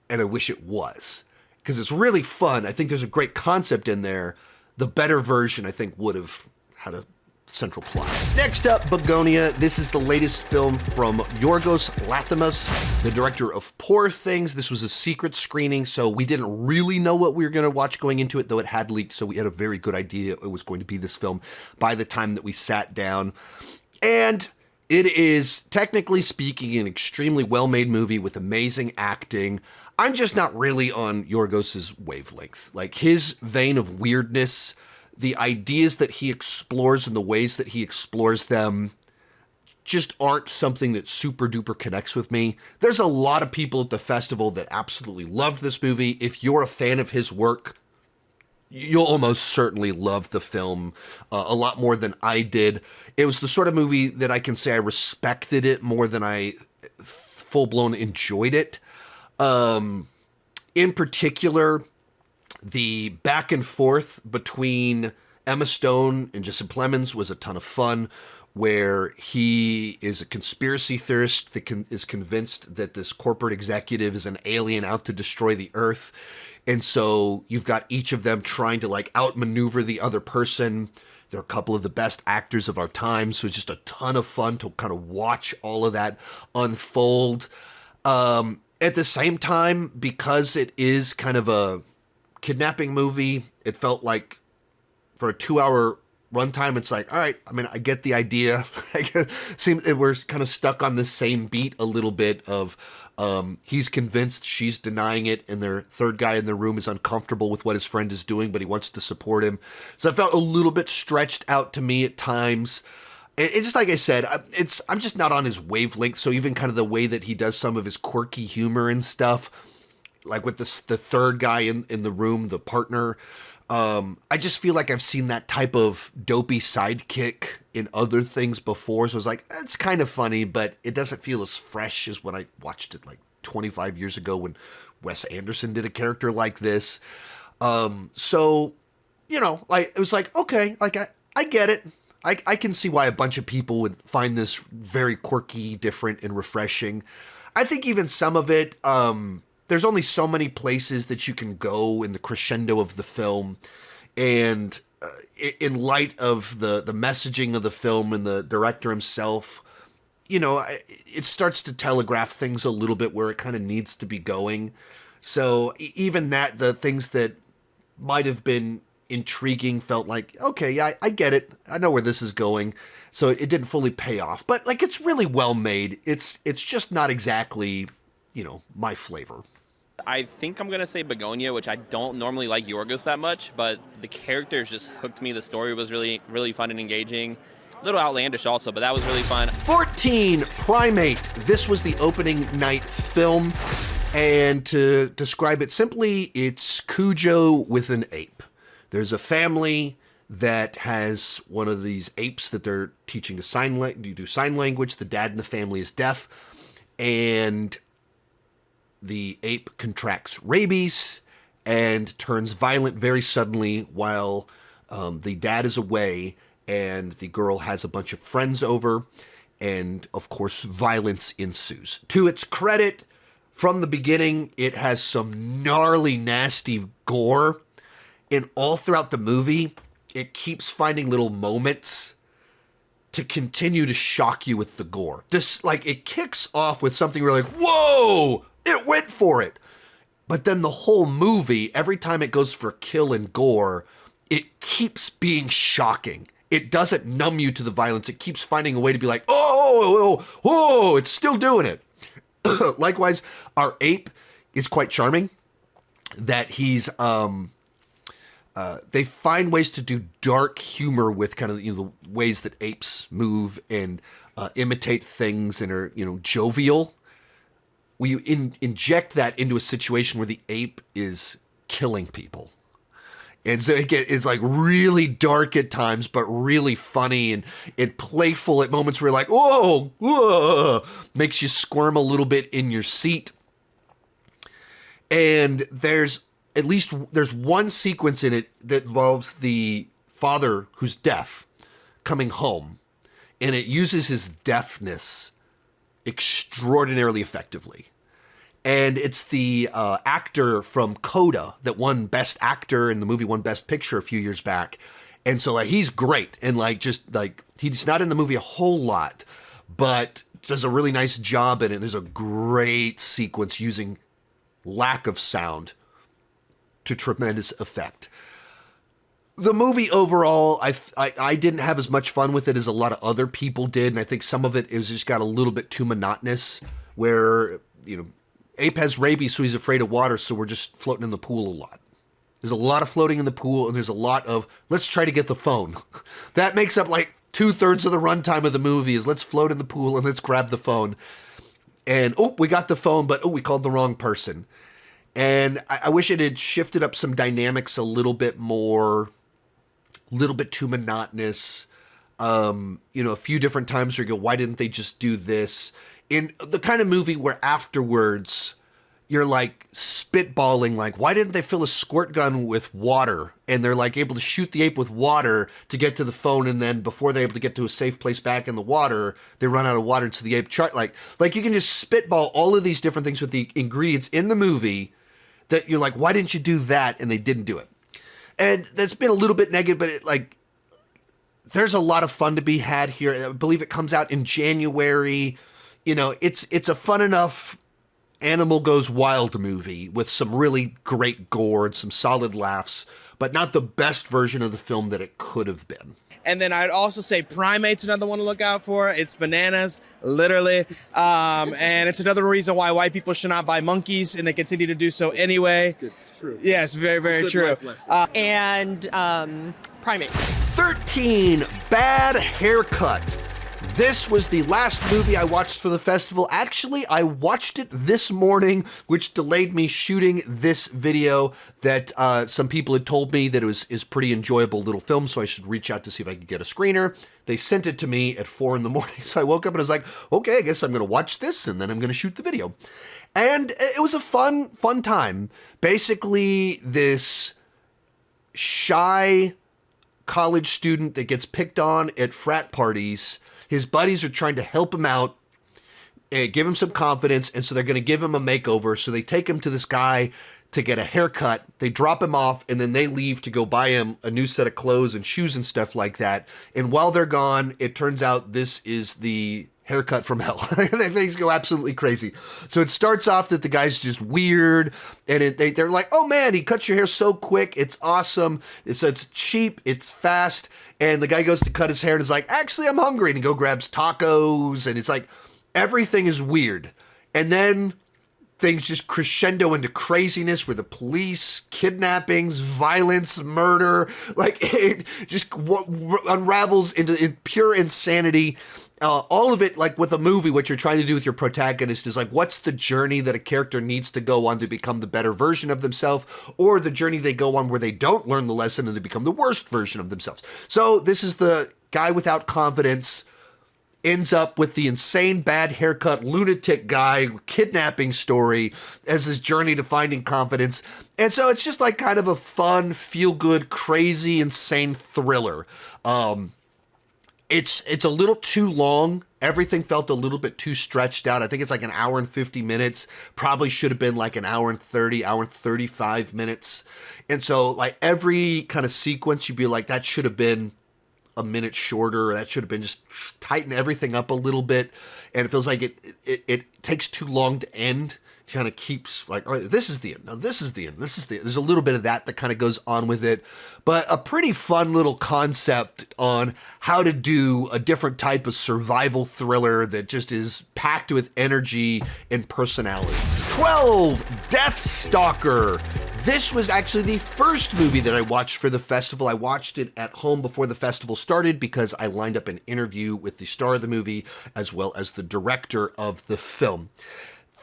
And I wish it was, because it's really fun. I think there's a great concept in there. The better version, I think, would have had a central plot. Next up, Bugonia. This is the latest film from Yorgos Lanthimos, the director of Poor Things. This was a secret screening, so we didn't really know what we were going to watch going into it, though it had leaked, so we had a very good idea it was going to be this film by the time that we sat down. And it is, technically speaking, an extremely well-made movie with amazing acting. I'm just not really on Yorgos's wavelength. Like, his vein of weirdness, the ideas that he explores and the ways that he explores them just aren't something that super duper connects with me. There's a lot of people at the festival that absolutely loved this movie. If you're a fan of his work, you'll almost certainly love the film a lot more than I did. It was the sort of movie that I can say I respected it more than I full-blown enjoyed it. In particular, the back and forth between Emma Stone and Jesse Plemons was a ton of fun, where he is a conspiracy theorist that is convinced that this corporate executive is an alien out to destroy the Earth. And so you've got each of them trying to like outmaneuver the other person. They're a couple of the best actors of our time, so it's just a ton of fun to kind of watch all of that unfold. At the same time, because it is kind of a kidnapping movie, it felt like for a 2-hour runtime, it's like, all right, I mean, I get the idea. We're kind of stuck on the same beat a little bit of he's convinced, she's denying it, and their third guy in the room is uncomfortable with what his friend is doing, but he wants to support him. So it felt a little bit stretched out to me at times. It's just like I said, I'm just not on his wavelength. So even kind of the way that he does some of his quirky humor and stuff, like with the third guy in the room, the partner, I just feel like I've seen that type of dopey sidekick in other things before. So I was like, it's kind of funny, but it doesn't feel as fresh as when I watched it like 25 years ago when Wes Anderson did a character like this. So, you know, like it was like, okay, like I get it. I can see why a bunch of people would find this very quirky, different, and refreshing. I think even some of it, there's only so many places that you can go in the crescendo of the film. And in light of the messaging of the film and the director himself, you know, it starts to telegraph things a little bit where it kind of needs to be going. So even that, the things that might have been intriguing felt like, okay, yeah, I get it. I know where this is going. So it didn't fully pay off. But like, it's really well made. It's just not exactly, you know, my flavor. I think I'm going to say Bugonia, which I don't normally like Yorgos that much, but the characters just hooked me. The story was really, really fun and engaging. A little outlandish also, but that was really fun. 14, Primate. This was the opening night film. And to describe it simply, it's Cujo with an ape. There's a family that has one of these apes that they're teaching to do sign language. The dad in the family is deaf. And the ape contracts rabies and turns violent very suddenly while the dad is away and the girl has a bunch of friends over. And, of course, violence ensues. To its credit, from the beginning, it has some gnarly, nasty gore. And all throughout the movie, it keeps finding little moments to continue to shock you with the gore. Just like it kicks off with something where you're like, whoa, it went for it. But then the whole movie, every time it goes for kill and gore, it keeps being shocking. It doesn't numb you to the violence. It keeps finding a way to be like, oh, it's still doing it. Likewise, our ape is quite charming. That he's, they find ways to do dark humor with kind of, you know, the ways that apes move and imitate things and are, you know, jovial. We inject that into a situation where the ape is killing people. And so it's like really dark at times, but really funny and playful at moments where you're like, whoa, makes you squirm a little bit in your seat. And there's one sequence in it that involves the father who's deaf coming home, and it uses his deafness extraordinarily effectively. And it's the actor from Coda that won Best Actor in the movie, won Best Picture a few years back. And so like he's great, and like just like he's not in the movie a whole lot, but does a really nice job in it. There's a great sequence using lack of sound to tremendous effect. The movie overall, I didn't have as much fun with it as a lot of other people did, and I think some of it just got a little bit too monotonous, where, you know, ape has rabies, so he's afraid of water, so we're just floating in the pool a lot. There's a lot of floating in the pool, and there's a lot of, let's try to get the phone. That makes up like 2/3 of the runtime of the movie is let's float in the pool and let's grab the phone. And, we got the phone, but, we called the wrong person. And I wish it had shifted up some dynamics a little bit more, a little bit too monotonous. A few different times where you go, why didn't they just do this? In the kind of movie where afterwards you're like spitballing, like, why didn't they fill a squirt gun with water? And they're like able to shoot the ape with water to get to the phone. And then before they're able to get to a safe place back in the water, they run out of water. And so the ape like you can just spitball all of these different things with the ingredients in the movie that you're like, why didn't you do that? And they didn't do it. And that's been a little bit negative, but there's a lot of fun to be had here. I believe it comes out in January. It's a fun enough Animal Goes Wild movie with some really great gore and some solid laughs, but not the best version of the film that it could have been. And then I'd also say Primate's another one to look out for. It's bananas, literally. And it's another reason why white people should not buy monkeys, and they continue to do so anyway. It's true. Yes, very, very true. And Primate. 13, Bad Haircut. This was the last movie I watched for the festival. Actually, I watched it this morning, which delayed me shooting this video that some people had told me that it is pretty enjoyable little film, so I should reach out to see if I could get a screener. They sent it to me at 4 in the morning, so I woke up and I was like, okay, I guess I'm going to watch this, and then I'm going to shoot the video. And it was a fun time. Basically, this shy college student that gets picked on at frat parties. His buddies are trying to help him out and give him some confidence, and so they're going to give him a makeover. So they take him to this guy to get a haircut. They drop him off, and then they leave to go buy him a new set of clothes and shoes and stuff like that. And while they're gone, it turns out this is the haircut from hell. Things go absolutely crazy. So it starts off that the guy's just weird, and they're like, oh man, he cuts your hair so quick. It's awesome. It's cheap. It's fast. And the guy goes to cut his hair and is like, actually, I'm hungry. And he grabs tacos, and it's like, everything is weird. And then things just crescendo into craziness where the police, kidnappings, violence, murder, it just unravels into pure insanity. All of it, like with a movie, what you're trying to do with your protagonist is like, what's the journey that a character needs to go on to become the better version of themselves, or the journey they go on where they don't learn the lesson and they become the worst version of themselves. So this is the guy without confidence ends up with the insane bad haircut lunatic guy kidnapping story as his journey to finding confidence. And so it's just like kind of a fun, feel-good, crazy, insane thriller. It's a little too long. Everything felt a little bit too stretched out. I think it's like an hour and 50 minutes. Probably should have been like an hour and 30, hour and 35 minutes. And so like every kind of sequence, you'd be like, that should have been a minute shorter, or that should have been just tighten everything up a little bit. And it feels like it takes too long to end. It kind of keeps like, all right, this is the end. No, this is the end. This is the end. There's a little bit of that kind of goes on with it, but a pretty fun little concept on how to do a different type of survival thriller that just is packed with energy and personality. 12, Deathstalker. This was actually the first movie that I watched for the festival. I watched it at home before the festival started because I lined up an interview with the star of the movie as well as the director of the film.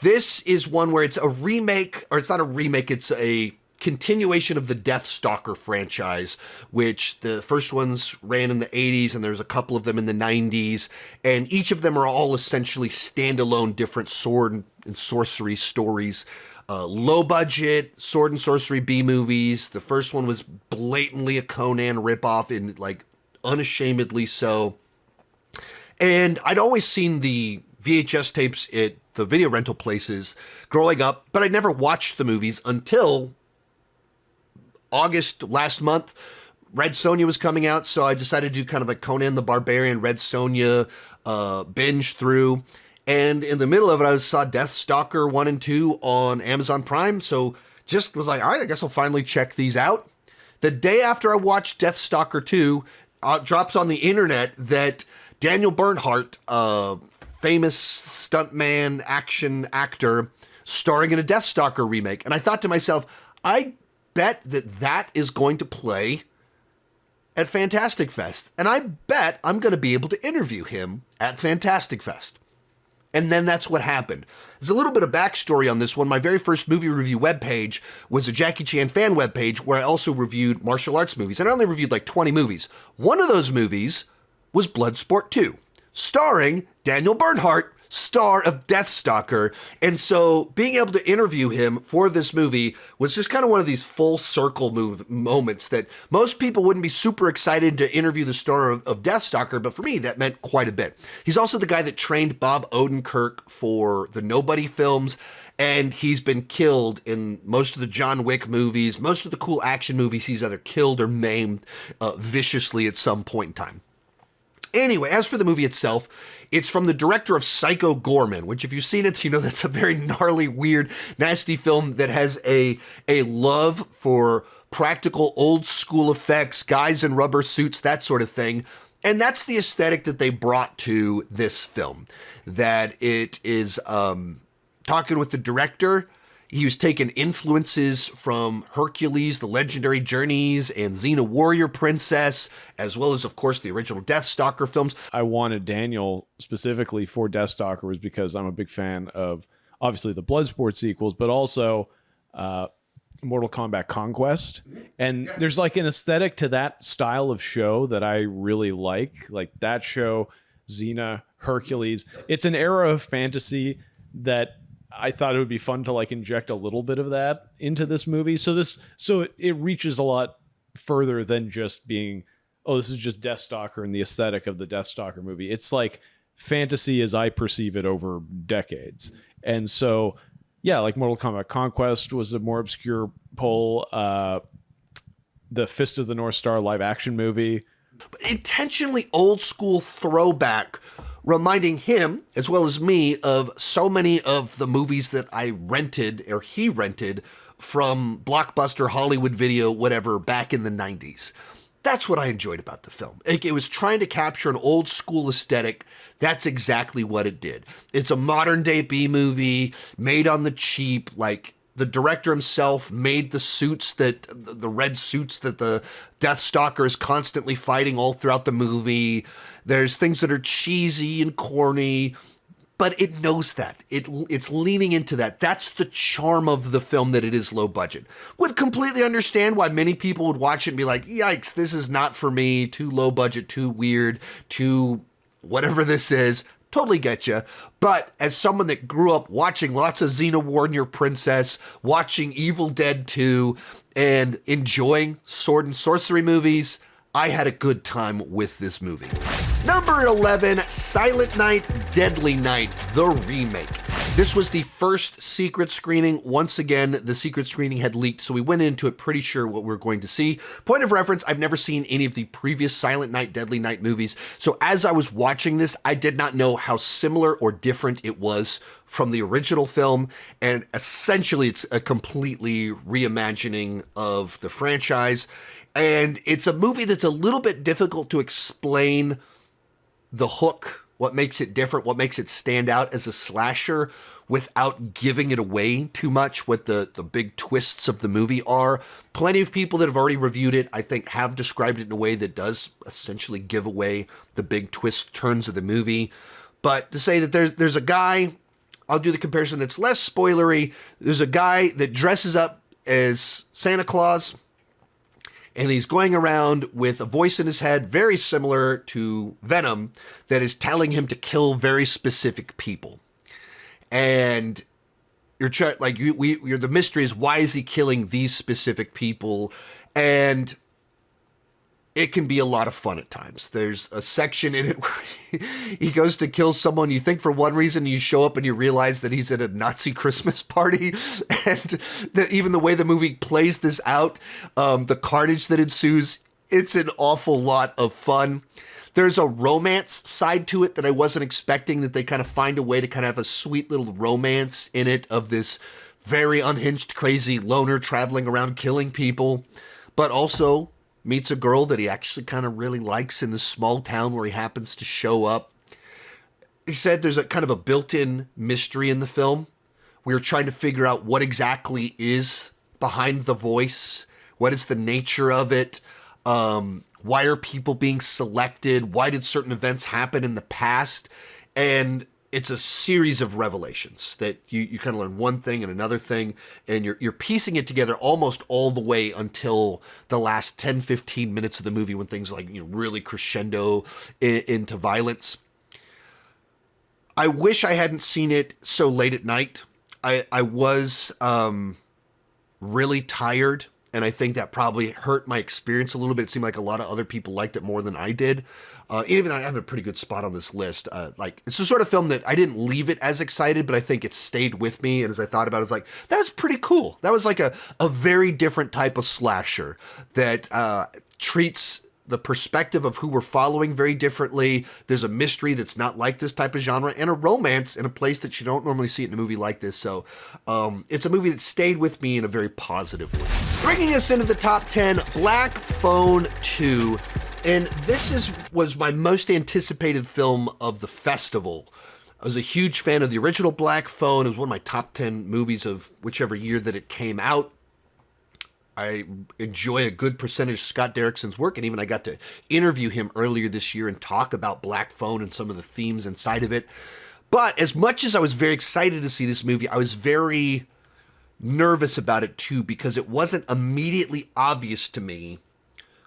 This is one where it's a remake, or it's not a remake, it's a continuation of the Deathstalker franchise, which the first ones ran in the 80s and there's a couple of them in the 90s, and each of them are all essentially standalone different sword and sorcery stories. Low budget sword and sorcery B movies. The first one was blatantly a Conan ripoff, and like unashamedly so. And I'd always seen the VHS tapes at the video rental places growing up, but I never watched the movies until August last month. Red Sonja was coming out, so I decided to do kind of like Conan the Barbarian, Red Sonja binge through. And in the middle of it, I saw Deathstalker 1 and 2 on Amazon Prime, so just was like, all right, I guess I'll finally check these out. The day after I watched Deathstalker 2, drops on the internet that Daniel Bernhardt, famous stuntman, action actor, starring in a Deathstalker remake. And I thought to myself, I bet that is going to play at Fantastic Fest, and I bet I'm going to be able to interview him at Fantastic Fest. And then that's what happened. There's a little bit of backstory on this one. My very first movie review webpage was a Jackie Chan fan webpage where I also reviewed martial arts movies, and I only reviewed like 20 movies. One of those movies was Bloodsport 2, starring Daniel Bernhardt, star of Deathstalker. And so being able to interview him for this movie was just kind of one of these full circle moments that most people wouldn't be super excited to interview the star of Deathstalker, but for me, that meant quite a bit. He's also the guy that trained Bob Odenkirk for the Nobody films, and he's been killed in most of the John Wick movies, most of the cool action movies. He's either killed or maimed viciously at some point in time. Anyway, as for the movie itself, it's from the director of Psycho Gorman, which if you've seen it, you know that's a very gnarly, weird, nasty film that has a love for practical old school effects, guys in rubber suits, that sort of thing. And that's the aesthetic that they brought to this film. That it is talking with the director. He was taking influences from Hercules, The Legendary Journeys, and Xena Warrior Princess, as well as, of course, the original Deathstalker films. I wanted Daniel specifically for Deathstalker was because I'm a big fan of, obviously, the Bloodsport sequels, but also Mortal Kombat Conquest. And there's like an aesthetic to that style of show that I really like that show, Xena, Hercules. It's an era of fantasy that I thought it would be fun to like inject a little bit of that into this movie. So it reaches a lot further than just being, oh, this is just Deathstalker and the aesthetic of the Deathstalker movie. It's like fantasy as I perceive it over decades. And so, yeah, like Mortal Kombat Conquest was a more obscure pull. The Fist of the North Star live action movie. Intentionally old school throwback, reminding him, as well as me, of so many of the movies that I rented, or he rented, from Blockbuster, Hollywood Video, whatever, back in the 90s. That's what I enjoyed about the film. It was trying to capture an old school aesthetic. That's exactly what it did. It's a modern day B-movie, made on the cheap, like the director himself made the red suits that the Deathstalker is constantly fighting all throughout the movie. There's things that are cheesy and corny, but it knows that. It's leaning into that. That's the charm of the film, that it is low budget. Would completely understand why many people would watch it and be like, yikes, this is not for me, too low budget, too weird, too whatever this is. Totally get you. But as someone that grew up watching lots of Xena Warrior Princess, watching Evil Dead 2, and enjoying sword and sorcery movies, I had a good time with this movie. Number 11, Silent Night, Deadly Night, the remake. This was the first secret screening. Once again, the secret screening had leaked, so we went into it pretty sure what we were going to see. Point of reference, I've never seen any of the previous Silent Night, Deadly Night movies, so as I was watching this, I did not know how similar or different it was from the original film, and essentially it's a completely reimagining of the franchise. And it's a movie that's a little bit difficult to explain the hook, what makes it different, what makes it stand out as a slasher without giving it away too much, what the big twists of the movie are. Plenty of people that have already reviewed it, I think, have described it in a way that does essentially give away the big twist turns of the movie. But to say that there's a guy, I'll do the comparison that's less spoilery. There's a guy that dresses up as Santa Claus, and he's going around with a voice in his head very similar to Venom that is telling him to kill very specific people. And you're the mystery is, why is he killing these specific people? And it can be a lot of fun at times. There's a section in it where he goes to kill someone. You think for one reason, you show up and you realize that he's at a Nazi Christmas party. And even the way the movie plays this out, the carnage that ensues, it's an awful lot of fun. There's a romance side to it that I wasn't expecting, that they kind of find a way to kind of have a sweet little romance in it of this very unhinged, crazy loner traveling around killing people, but also meets a girl that he actually kind of really likes in this small town where he happens to show up. He said there's a kind of a built-in mystery in the film. We were trying to figure out what exactly is behind the voice. What is the nature of it? Why are people being selected? Why did certain events happen in the past? And it's a series of revelations that you kind of learn one thing and another thing, and you're piecing it together almost all the way until the last 10, 15 minutes of the movie when things like, really crescendo into violence. I wish I hadn't seen it so late at night. I was really tired, and I think that probably hurt my experience a little bit. It seemed like a lot of other people liked it more than I did. Even though I have a pretty good spot on this list. It's the sort of film that I didn't leave it as excited, but I think it stayed with me. And as I thought about it, I was like, that was pretty cool. That was like a very different type of slasher that treats the perspective of who we're following very differently. There's a mystery that's not like this type of genre, and a romance in a place that you don't normally see it in a movie like this. So it's a movie that stayed with me in a very positive way. Bringing us into the top 10, Black Phone 2. And this was my most anticipated film of the festival. I was a huge fan of the original Black Phone. It was one of my top 10 movies of whichever year that it came out. I enjoy a good percentage of Scott Derrickson's work, and even I got to interview him earlier this year and talk about Black Phone and some of the themes inside of it. But as much as I was very excited to see this movie, I was very nervous about it too, because it wasn't immediately obvious to me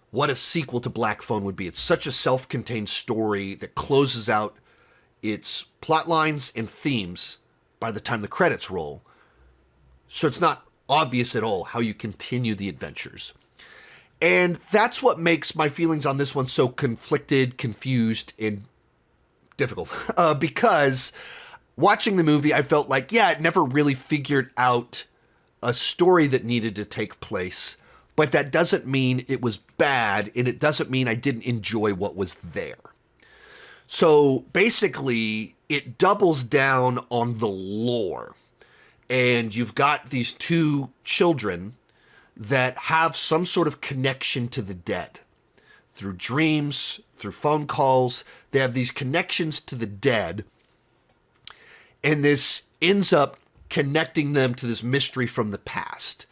what a sequel to Black Phone would be. It's such a self-contained story that closes out its plot lines and themes by the time the credits roll. So it's not obvious at all how you continue the adventures. And that's what makes my feelings on this one so conflicted, confused, and difficult. Because watching the movie, I felt like, it never really figured out a story that needed to take place. But that doesn't mean it was bad, and it doesn't mean I didn't enjoy what was there. So basically, it doubles down on the lore. And you've got these two children that have some sort of connection to the dead. Through dreams, through phone calls, they have these connections to the dead. And this ends up connecting them to this mystery from the past.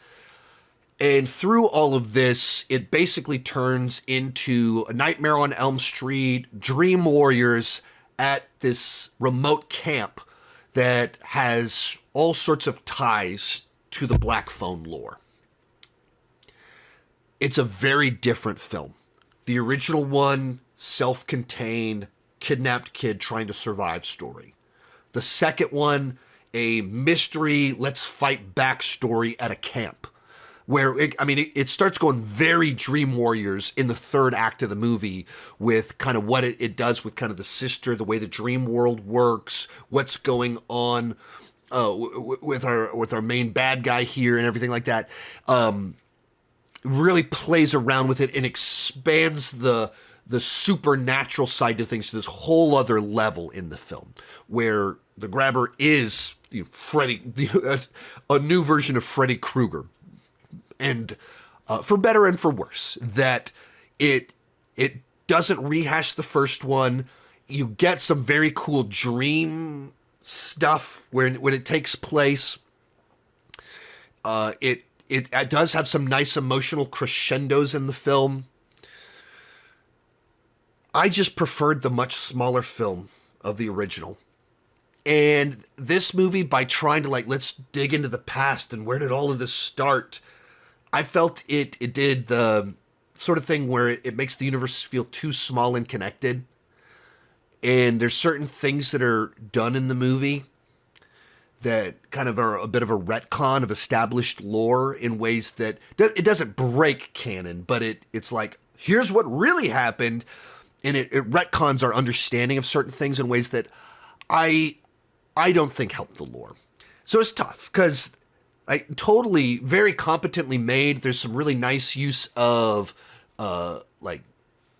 And through all of this, it basically turns into a Nightmare on Elm Street, Dream Warriors at this remote camp that has all sorts of ties to the Black Phone lore. It's a very different film. The original one, self-contained, kidnapped kid trying to survive story. The second one, a mystery, let's fight back story at a camp. Where, it starts going very Dream Warriors in the third act of the movie with kind of what it does with kind of the sister, the way the dream world works, what's going on with our main bad guy here and everything like that. Really plays around with it and expands the supernatural side to things to this whole other level in the film, where the grabber is Freddy, a new version of Freddy Krueger. And for better and for worse, that it doesn't rehash the first one. You get some very cool dream stuff when it takes place. It does have some nice emotional crescendos in the film. I just preferred the much smaller film of the original. And this movie, by trying to let's dig into the past and where did all of this start, I felt it did the sort of thing where it makes the universe feel too small and connected. And there's certain things that are done in the movie that kind of are a bit of a retcon of established lore in ways that it doesn't break canon, but it's like, here's what really happened. And it retcons our understanding of certain things in ways that I don't think help the lore. So it's tough because totally very competently made. There's some really nice use of I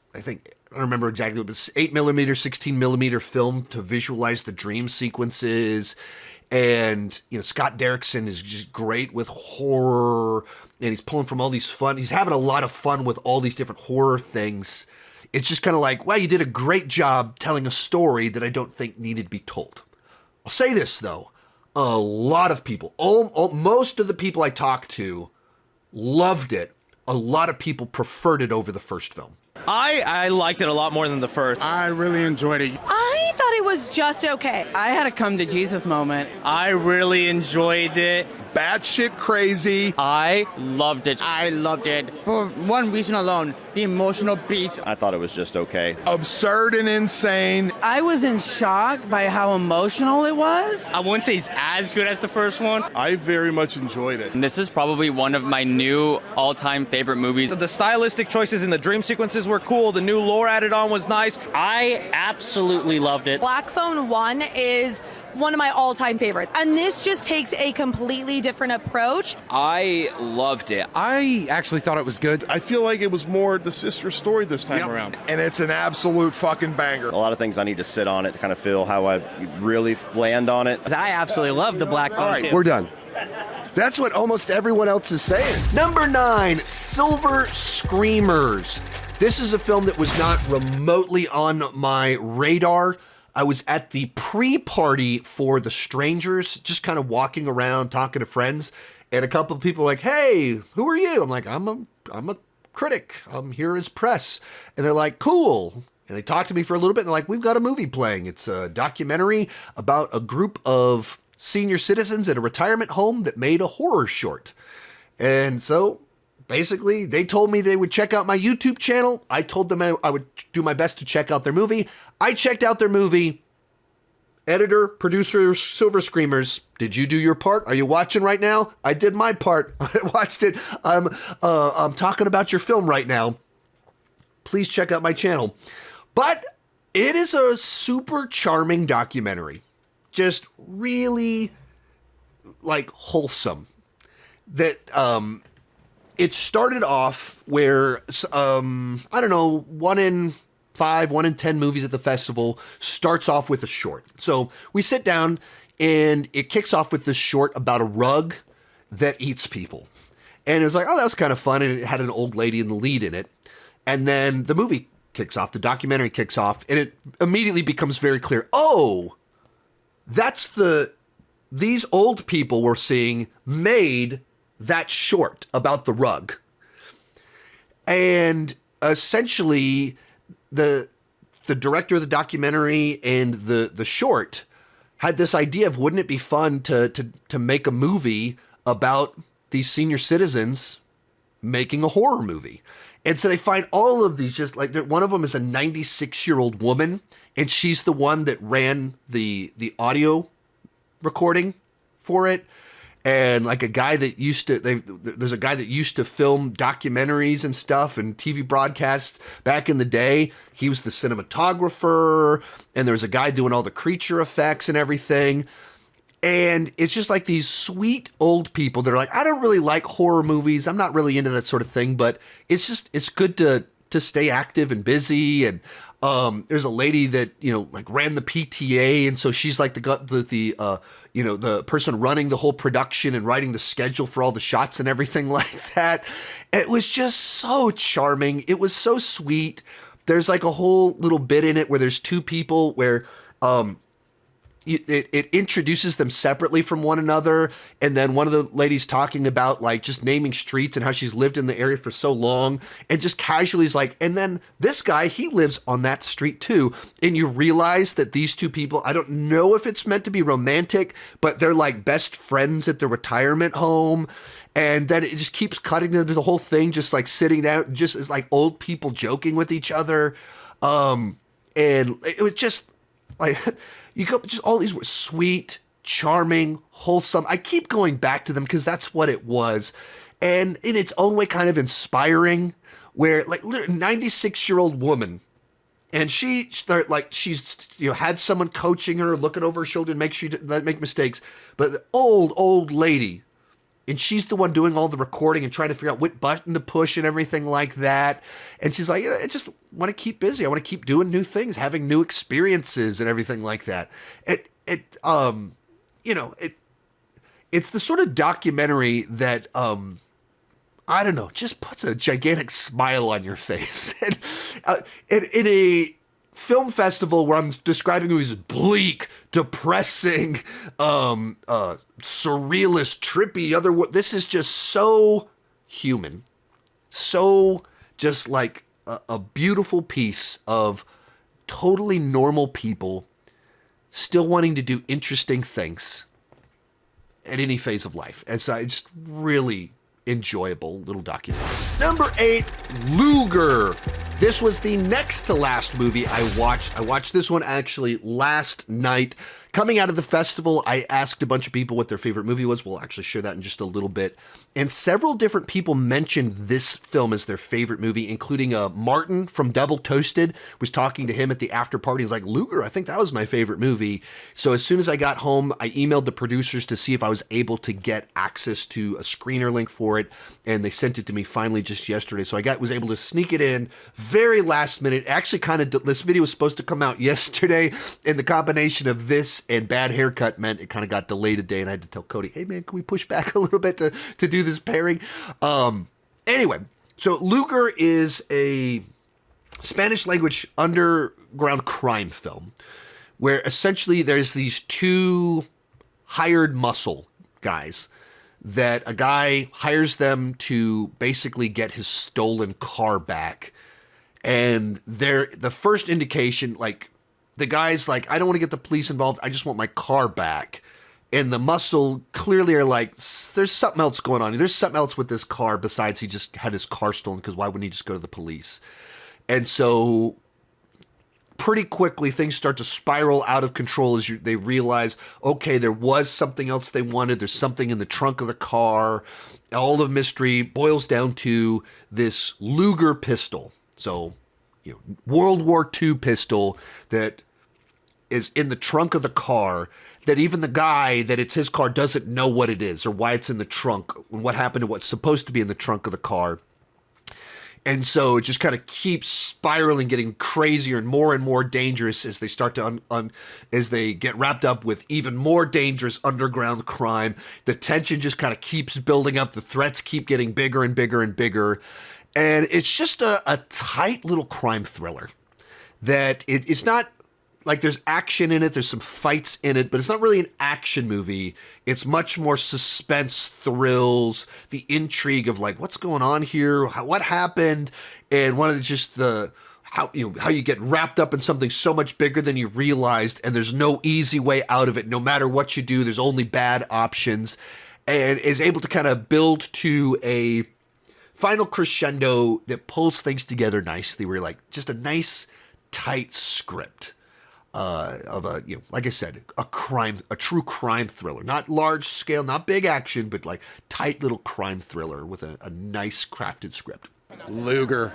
don't remember exactly, but it's 8mm, 16mm film to visualize the dream sequences. And, Scott Derrickson is just great with horror, and he's pulling from all these he's having a lot of fun with all these different horror things. It's just kind of like, wow, you did a great job telling a story that I don't think needed to be told. I'll say this, though. A lot of people, most of the people I talked to loved it, a lot of people preferred it over the first film. I liked it a lot more than the first. I really enjoyed it. I thought it was just okay. I had a come to Jesus moment. I really enjoyed it. Batshit crazy. I loved it. I loved it. For one reason alone, the emotional beats. I thought it was just okay. Absurd and insane. I was in shock by how emotional it was. I wouldn't say it's as good as the first one. I very much enjoyed it. And this is probably one of my new all-time favorite movies. The stylistic choices in the dream sequences were cool. The new lore added on was nice. I absolutely loved it. Black Phone 1 is one of my all-time favorites. And this just takes a completely different approach. I loved it. I actually thought it was good. I feel like it was more the sister story this time around. And it's an absolute fucking banger. A lot of things I need to sit on it to kind of feel how I really land on it. I absolutely love the Black Phone. All right, we're done. That's what almost everyone else is saying. Number 9, Silver Screamers. This is a film that was not remotely on my radar. I was at the pre-party for The Strangers, just kind of walking around, talking to friends, and a couple of people were like, "Hey, who are you?" I'm like, I'm a critic. I'm here as press. And they're like, "Cool." And they talked to me for a little bit, and they're like, "We've got a movie playing. It's a documentary about a group of senior citizens at a retirement home that made a horror short." And so basically, they told me they would check out my YouTube channel. I told them I would do my best to check out their movie. I checked out their movie. Editor, producer, Silver Screamers, did you do your part? Are you watching right now? I did my part. I watched it. I'm talking about your film right now. Please check out my channel. But it is a super charming documentary. Just really, like, wholesome. That, it started off where, I don't know, 1 in 5, 1 in 10 movies at the festival starts off with a short. So we sit down and it kicks off with this short about a rug that eats people. And it was like, oh, that was kind of fun. And it had an old lady in the lead in it. And then the movie kicks off, the documentary kicks off, and it immediately becomes very clear. Oh, that's these old people we're seeing made that short about the rug. And essentially the director of the documentary and the short had this idea of, wouldn't it be fun to make a movie about these senior citizens making a horror movie? And so they find all of these, just like, one of them is a 96-year-old woman, and she's the one that ran the audio recording for it. And like a guy that there's a guy that used to film documentaries and stuff and TV broadcasts back in the day. He was the cinematographer, and there was a guy doing all the creature effects and everything. And it's just like these sweet old people that are like, I don't really like horror movies. I'm not really into that sort of thing, but it's good to stay active and busy. And there's a lady that, like ran the PTA. And so she's like the person running the whole production and writing the schedule for all the shots and everything like that. It was just so charming. It was so sweet. There's like a whole little bit in it where there's two people where, it introduces them separately from one another. And then one of the ladies talking about like just naming streets and how she's lived in the area for so long, and just casually is like, and then this guy, he lives on that street too. And you realize that these two people, I don't know if it's meant to be romantic, but they're like best friends at the retirement home. And then it just keeps cutting into the whole thing, just like sitting there, just as like old people joking with each other. And it was just like, you go, just all these were sweet, charming, wholesome. I keep going back to them because that's what it was. And in its own way, kind of inspiring, where like 96-year-old woman, and she's had someone coaching her, looking over her shoulder to make sure she doesn't make mistakes. But the old lady, and she's the one doing all the recording and trying to figure out what button to push and everything like that. And she's like, I just want to keep busy. I want to keep doing new things, having new experiences and everything like that. It's the sort of documentary that, I don't know, just puts a gigantic smile on your face. And in a film festival where I'm describing movies as bleak, depressing, surrealist, trippy, this is just so human so just like a beautiful piece of totally normal people still wanting to do interesting things at any phase of life. And so it's just really enjoyable little documentary. Number 8, Luger. This was the next to last movie I watched. I watched this one actually last night. Coming out of the festival, I asked a bunch of people what their favorite movie was. We'll actually share that in just a little bit. And several different people mentioned this film as their favorite movie, including Martin from Double Toasted was talking to him at the after party. He's like, Luger, I think that was my favorite movie. So as soon as I got home, I emailed the producers to see if I was able to get access to a screener link for it. And they sent it to me finally just yesterday. So I was able to sneak it in very last minute. Actually, this video was supposed to come out yesterday, and the combination of this and bad haircut meant it kind of got delayed a day, and I had to tell Cody, hey man, can we push back a little bit to do this pairing? Anyway, so Luger is a Spanish language underground crime film where essentially there's these two hired muscle guys that a guy hires them to basically get his stolen car back. And the first indication, like, the guy's like, I don't want to get the police involved. I just want my car back. And the muscle clearly are like, there's something else going on. There's something else with this car besides he just had his car stolen, because why wouldn't he just go to the police? And so pretty quickly things start to spiral out of control as they realize, okay, there was something else they wanted. There's something in the trunk of the car. All of mystery boils down to this Luger pistol. So, World War II pistol that is in the trunk of the car, that even the guy that it's his car doesn't know what it is or why it's in the trunk and what happened to what's supposed to be in the trunk of the car. And so it just kind of keeps spiraling, getting crazier and more dangerous as they start to as they get wrapped up with even more dangerous underground crime. The tension just kind of keeps building up. The threats keep getting bigger and bigger and bigger. And it's just a tight little crime thriller that it's not like there's action in it. There's some fights in it, but it's not really an action movie. It's much more suspense, thrills, the intrigue of like, what's going on here? What happened? And one of how you get wrapped up in something so much bigger than you realized. And there's no easy way out of it. No matter what you do, there's only bad options, and is able to kind of build to a final crescendo that pulls things together nicely. Where like just a nice, tight script of like I said, a true crime thriller, not large scale, not big action, but like tight little crime thriller with a nice crafted script. Luger.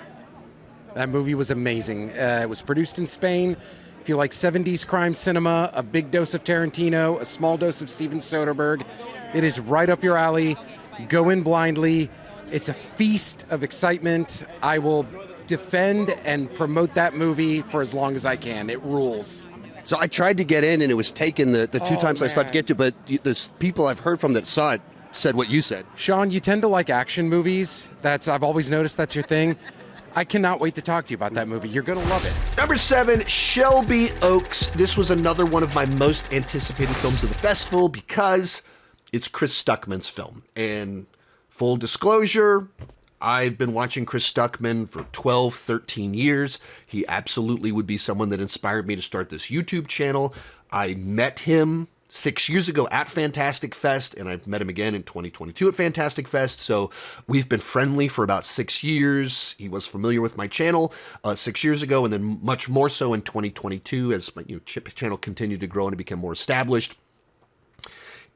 That movie was amazing. It was produced in Spain. If you like 70s crime cinema, a big dose of Tarantino, a small dose of Steven Soderbergh, it is right up your alley. Go in blindly. It's a feast of excitement. I will defend and promote that movie for as long as I can. It rules. So I tried to get in, and it was taken the two times I started to get to, but the people I've heard from that saw it said what you said. Sean, you tend to like action movies. I've always noticed that's your thing. I cannot wait to talk to you about that movie. You're going to love it. Number 7, Shelby Oaks. This was another one of my most anticipated films of the festival because it's Chris Stuckman's film. And full disclosure, I've been watching Chris Stuckman for 12, 13 years. He absolutely would be someone that inspired me to start this YouTube channel. I met him 6 years ago at Fantastic Fest, and I've met him again in 2022 at Fantastic Fest. So we've been friendly for about 6 years. He was familiar with my channel 6 years ago, and then much more so in 2022 as my channel continued to grow and it became more established.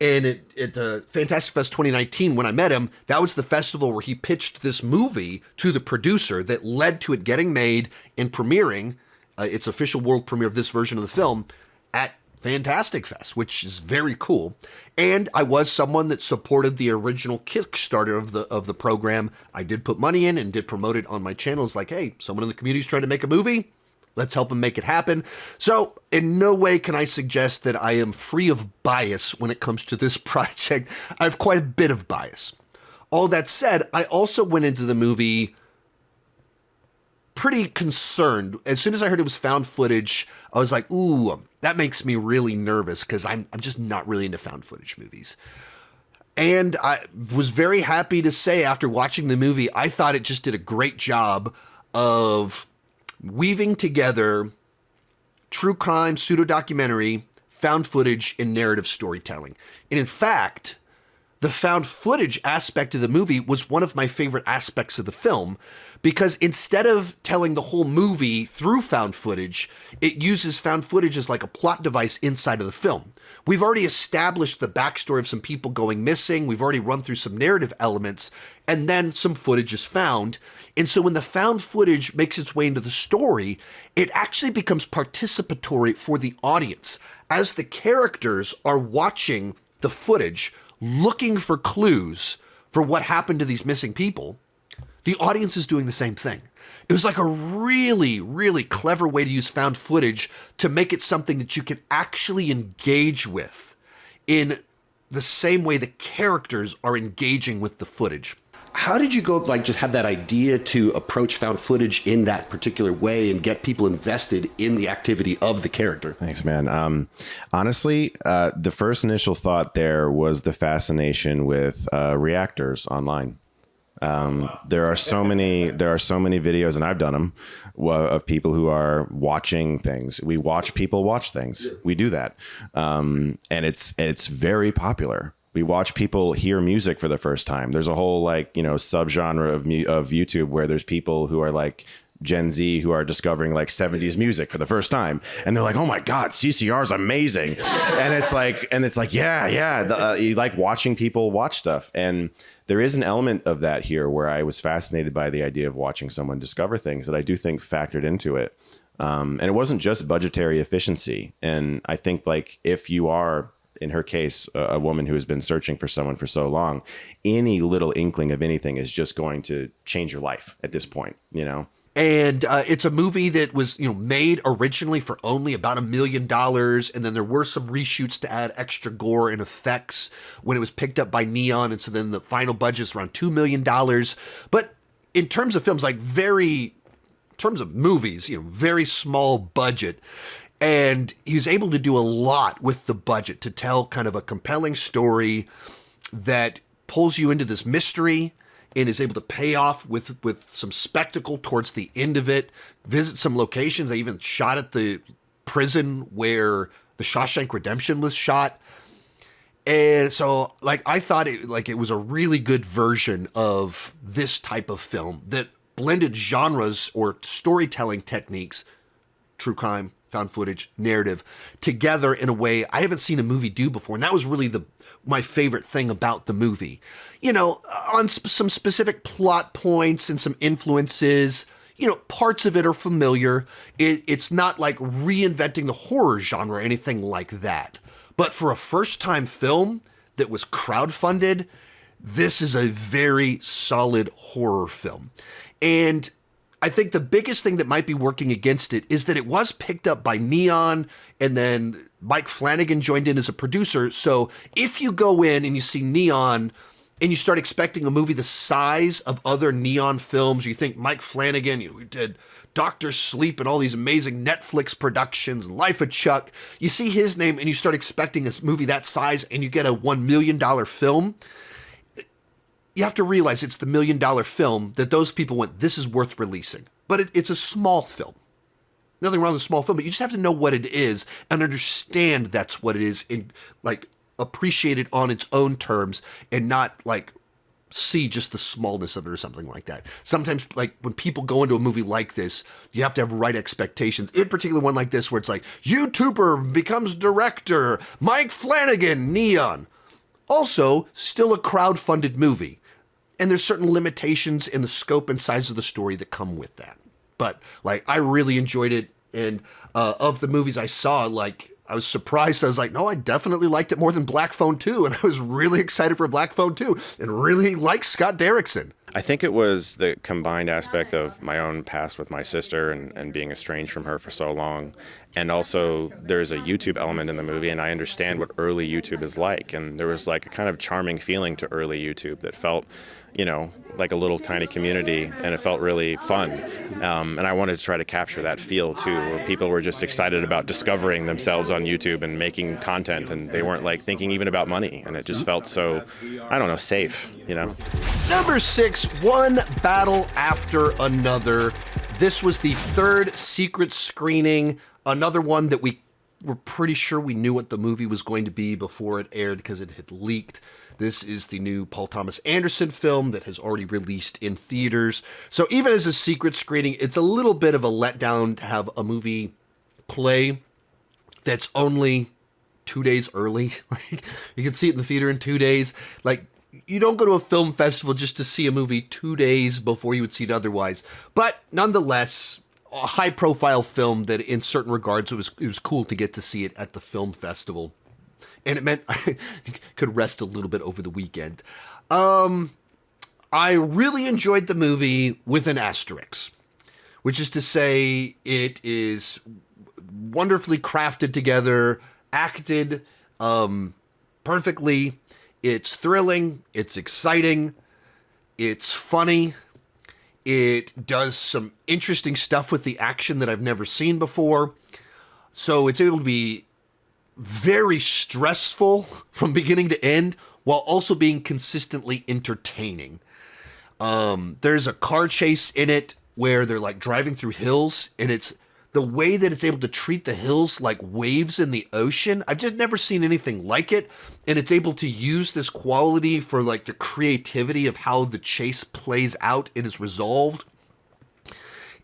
And at Fantastic Fest 2019, when I met him, that was the festival where he pitched this movie to the producer that led to it getting made and premiering its official world premiere of this version of the film at Fantastic Fest, which is very cool. And I was someone that supported the original Kickstarter of the program. I did put money in and did promote it on my channel. It's like, hey, someone in the community is trying to make a movie. Let's help him make it happen. So in no way can I suggest that I am free of bias when it comes to this project. I have quite a bit of bias. All that said, I also went into the movie pretty concerned. As soon as I heard it was found footage, I was like, ooh, that makes me really nervous because I'm just not really into found footage movies. And I was very happy to say after watching the movie, I thought it just did a great job of weaving together true crime, pseudo-documentary, found footage, and narrative storytelling. And in fact, the found footage aspect of the movie was one of my favorite aspects of the film, because instead of telling the whole movie through found footage, it uses found footage as like a plot device inside of the film. We've already established the backstory of some people going missing. We've already run through some narrative elements, and then some footage is found. And so when the found footage makes its way into the story, it actually becomes participatory for the audience. As the characters are watching the footage, looking for clues for what happened to these missing people, the audience is doing the same thing. It was like a really, really clever way to use found footage to make it something that you can actually engage with in the same way the characters are engaging with the footage. How did you go, like, just have that idea to approach found footage in that particular way and get people invested in the activity of the character? Thanks, man. Honestly, the first initial thought there was the fascination with reactors online. There are so many videos, and I've done them, of people who are watching things. We watch people watch things. We do that, and it's very popular. We watch people hear music for the first time. There's a whole subgenre of YouTube where there's people who are like Gen Z who are discovering like 70s music for the first time, and they're like, "Oh my God, CCR is amazing!" and it's like, you like watching people watch stuff, and there is an element of that here where I was fascinated by the idea of watching someone discover things that I do think factored into it, and it wasn't just budgetary efficiency. And I think like if you are, in her case, a woman who has been searching for someone for so long, any little inkling of anything is just going to change your life at this point, you know? And it's a movie that was, made originally for only about $1 million. And then there were some reshoots to add extra gore and effects when it was picked up by Neon. And so then the final budget's around $2 million. But in terms of films, in terms of movies, very small budget. And he was able to do a lot with the budget to tell kind of a compelling story that pulls you into this mystery and is able to pay off with some spectacle towards the end of it. Visit some locations. I even shot at the prison where the Shawshank Redemption was shot. And so I thought it was a really good version of this type of film that blended genres or storytelling techniques, true crime, found footage, narrative, together in a way I haven't seen a movie do before. And that was really my favorite thing about the movie. On some specific plot points and some influences, parts of it are familiar. It's not like reinventing the horror genre or anything like that. But for a first-time film that was crowdfunded, this is a very solid horror film. And I think the biggest thing that might be working against it is that it was picked up by Neon, and then Mike Flanagan joined in as a producer. So if you go in and you see Neon and you start expecting a movie the size of other Neon films, you think Mike Flanagan, who did Dr. Sleep and all these amazing Netflix productions, Life of Chuck, you see his name and you start expecting a movie that size and you get a $1 million film. You have to realize it's the $1 million film that those people went, this is worth releasing. But it's a small film. Nothing wrong with a small film, but you just have to know what it is and understand that's what it is, and appreciate it on its own terms and not see just the smallness of it or something like that. Sometimes when people go into a movie like this, you have to have right expectations. In particular, one like this where it's like, YouTuber becomes director, Mike Flanagan, Neon. Also, still a crowd-funded movie. And there's certain limitations in the scope and size of the story that come with that. But I really enjoyed it. And of the movies I saw, I was surprised. I was like, no, I definitely liked it more than Black Phone 2. And I was really excited for Black Phone 2 and really liked Scott Derrickson. I think it was the combined aspect of my own past with my sister and being estranged from her for so long. And also there's a YouTube element in the movie, and I understand what early YouTube is like. And there was a kind of charming feeling to early YouTube that felt you know, like a little tiny community, and it felt really fun. And I wanted to try to capture that feel too, where people were just excited about discovering themselves on YouTube and making content, and they weren't like thinking even about money, and it just felt so, I don't know, safe, you know? Number 6, one battle after another. This was the third secret screening, another one that we were pretty sure we knew what the movie was going to be before it aired because it had leaked. This is the new Paul Thomas Anderson film that has already released in theaters. So even as a secret screening, it's a little bit of a letdown to have a movie play that's only 2 days early. Like, you can see it in the theater in 2 days. Like, you don't go to a film festival just to see a movie 2 days before you would see it otherwise. But nonetheless, a high-profile film that in certain regards it was cool to get to see it at the film festival. And it meant I could rest a little bit over the weekend. I really enjoyed the movie with an asterisk, which is to say it is wonderfully crafted together, acted perfectly. It's thrilling, it's exciting, it's funny. It does some interesting stuff with the action that I've never seen before. So it's able to be very stressful from beginning to end while also being consistently entertaining. There's a car chase in it where they're like driving through hills, and it's the way that it's able to treat the hills like waves in the ocean. I've just never seen anything like it. And it's able to use this quality for like the creativity of how the chase plays out and is resolved.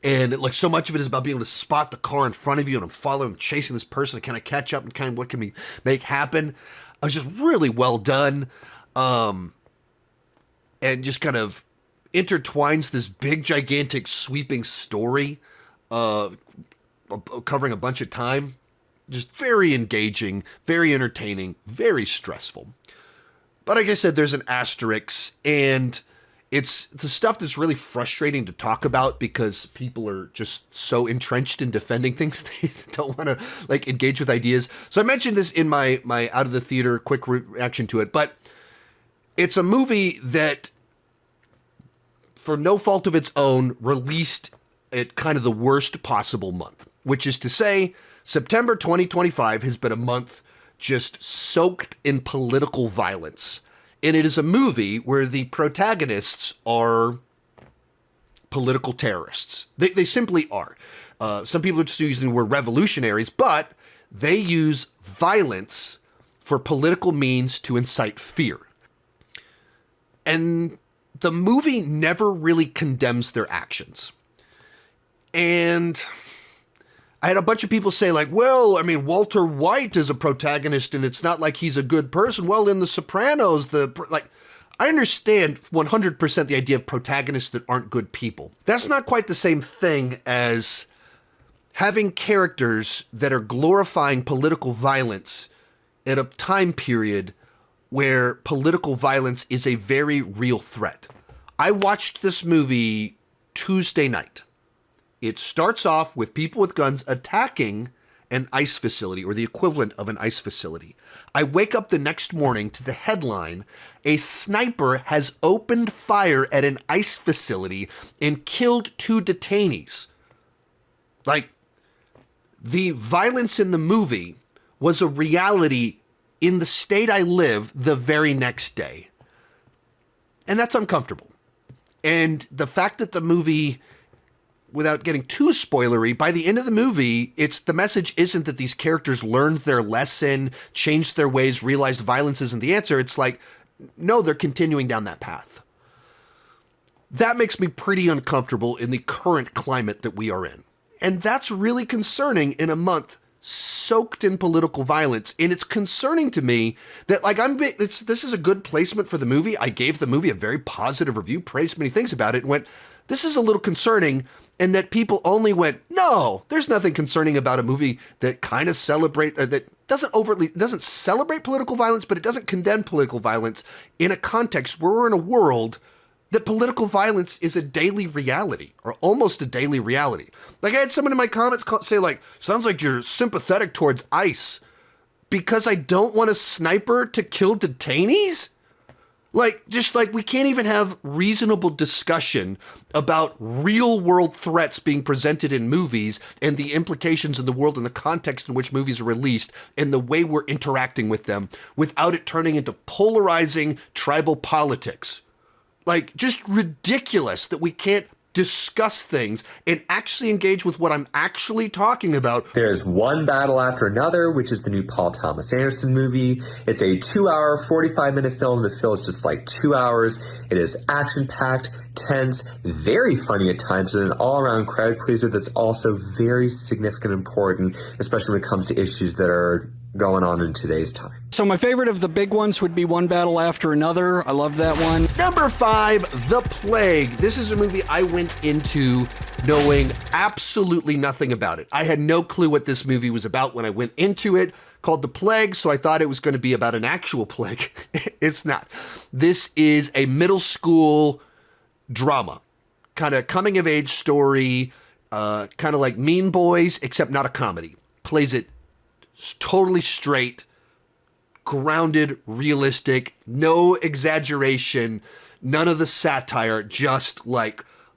And like so much of it is about being able to spot the car in front of you, and I'm following, chasing this person, and kind of catch up and kind of what can we make happen. It was just really well done. And just kind of intertwines this big, gigantic, sweeping story, covering a bunch of time. Just very engaging, very entertaining, very stressful. But like I said, there's an asterisk, and it's the stuff that's really frustrating to talk about because people are just so entrenched in defending things they don't want to like engage with ideas. So I mentioned this in my out of the theater quick reaction to it, but it's a movie that, for no fault of its own, released at kind of the worst possible month, which is to say September 2025 has been a month just soaked in political violence. And it is a movie where the protagonists are political terrorists. They simply are. Some people are just using the word revolutionaries, but they use violence for political means to incite fear. And the movie never really condemns their actions. And I had a bunch of people say like, well, I mean, Walter White is a protagonist and it's not like he's a good person. Well, in The Sopranos, I understand 100% the idea of protagonists that aren't good people. That's not quite the same thing as having characters that are glorifying political violence at a time period where political violence is a very real threat. I watched this movie Tuesday night. It starts off with people with guns attacking an ICE facility, or the equivalent of an ICE facility. I wake up the next morning to the headline, a sniper has opened fire at an ICE facility and killed 2 detainees. Like, the violence in the movie was a reality in the state I live the very next day. And that's uncomfortable. And the fact that the movie, without getting too spoilery, by the end of the movie, the message isn't that these characters learned their lesson, changed their ways, realized violence isn't the answer. It's like, no, they're continuing down that path. That makes me pretty uncomfortable in the current climate that we are in. And that's really concerning in a month soaked in political violence. And it's concerning to me that this is a good placement for the movie. I gave the movie a very positive review, praised many things about it, and went, this is a little concerning. And that people only went, no, there's nothing concerning about a movie that kind of that doesn't celebrate political violence, but it doesn't condemn political violence in a context where we're in a world that political violence is a daily reality, or almost a daily reality. Like, I had someone in my comments say, like, sounds like you're sympathetic towards ICE because I don't want a sniper to kill detainees? Just like we can't even have reasonable discussion about real world threats being presented in movies and the implications in the world and the context in which movies are released and the way we're interacting with them without it turning into polarizing tribal politics. Just ridiculous that we can't discuss things and actually engage with what I'm actually talking about. There's One Battle After Another, which is the new Paul Thomas Anderson movie. It's a 2-hour, 45-minute film that feels just like 2 hours. It is action-packed, tense, very funny at times, and an all-around crowd pleaser that's also very significant and important, especially when it comes to issues that are going on in today's time. So my favorite of the big ones would be One Battle After Another. I love that one. Number 5, The Plague. This is a movie I went into knowing absolutely nothing about it. I had no clue what this movie was about when I went into it. Called The Plague, so I thought it was going to be about an actual plague. It's not. This is a middle school drama, kind of coming of age story, kind of like Mean Boys, except not a comedy. Plays it totally straight, grounded, realistic, no exaggeration, none of the satire, just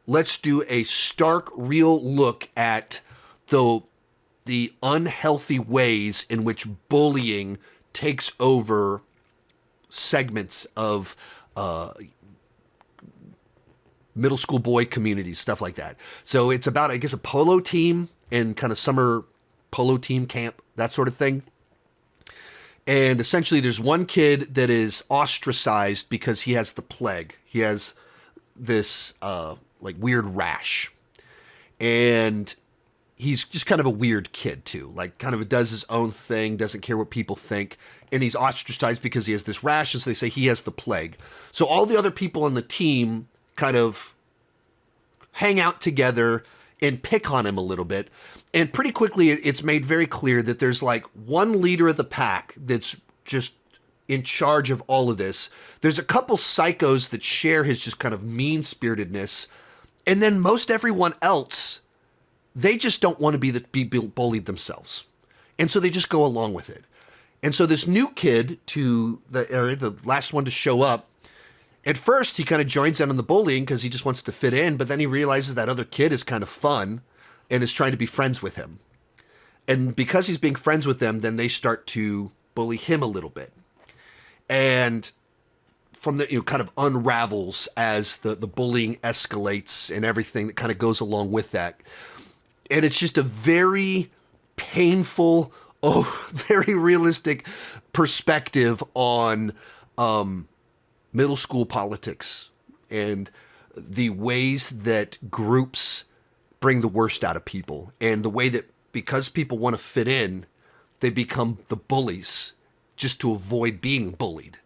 let's do a stark, real look at the unhealthy ways in which bullying takes over segments of middle school boy communities, stuff like that. So it's about, I guess, a polo team and kind of summer polo team camp, that sort of thing. And essentially there's one kid that is ostracized because he has the plague. He has this weird rash. And he's just kind of a weird kid too, kind of does his own thing, doesn't care what people think. And he's ostracized because he has this rash. And so they say he has the plague. So all the other people on the team kind of hang out together and pick on him a little bit. And pretty quickly, it's made very clear that there's one leader of the pack that's just in charge of all of this. There's a couple psychos that share his just kind of mean-spiritedness. And then most everyone else, they just don't want to be bullied themselves. And so they just go along with it. And so this new kid to the area, the last one to show up, at first he kind of joins in on the bullying because he just wants to fit in. But then he realizes that other kid is kind of fun and is trying to be friends with him. And because he's being friends with them, then they start to bully him a little bit. And from the, kind of unravels as the bullying escalates and everything that kind of goes along with that. And it's just a very painful, very realistic perspective on middle school politics and the ways that groups bring the worst out of people, and the way that because people want to fit in, they become the bullies just to avoid being bullied.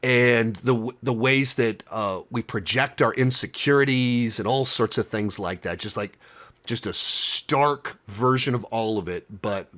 And the ways that we project our insecurities and all sorts of things like that, just a stark version of all of it, but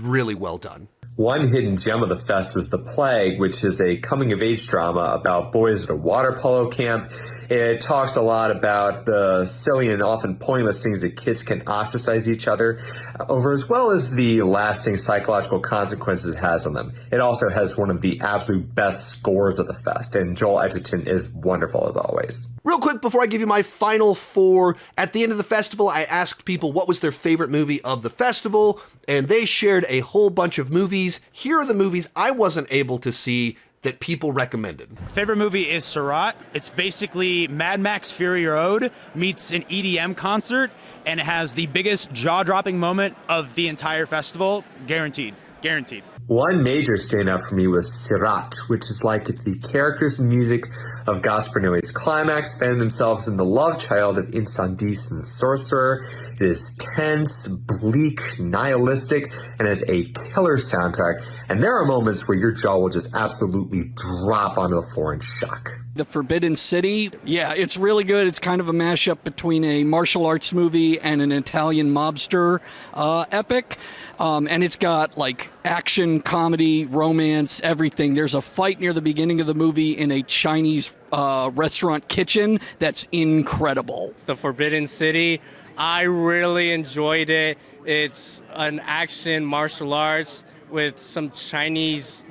really well done. One hidden gem of the fest was The Plague, which is a coming-of-age drama about boys at a water polo camp. It talks a lot about the silly and often pointless things that kids can ostracize each other over, as well as the lasting psychological consequences it has on them. It also has one of the absolute best scores of the fest, and Joel Edgerton is wonderful as always. Real quick, before I give you my final 4, at the end of the festival, I asked people what was their favorite movie of the festival, and they shared a whole bunch of movies. Here are the movies I wasn't able to see that people recommended. Favorite movie is Surat. It's basically Mad Max Fury Road meets an EDM concert, and it has the biggest jaw-dropping moment of the entire festival, guaranteed. Guaranteed. One major standout for me was Sirat, which is like if the characters and music of Gaspar Noé's Climax found themselves in the love child of Incendies and Sorcerer. It is tense, bleak, nihilistic, and has a killer soundtrack. And there are moments where your jaw will just absolutely drop onto the floor in shock. The Forbidden City, yeah, it's really good. It's kind of a mashup between a martial arts movie and an Italian mobster epic. And it's got action, comedy, romance, everything. There's a fight near the beginning of the movie in a Chinese restaurant kitchen that's incredible. The Forbidden City, I really enjoyed it. It's an action martial arts with some Chinese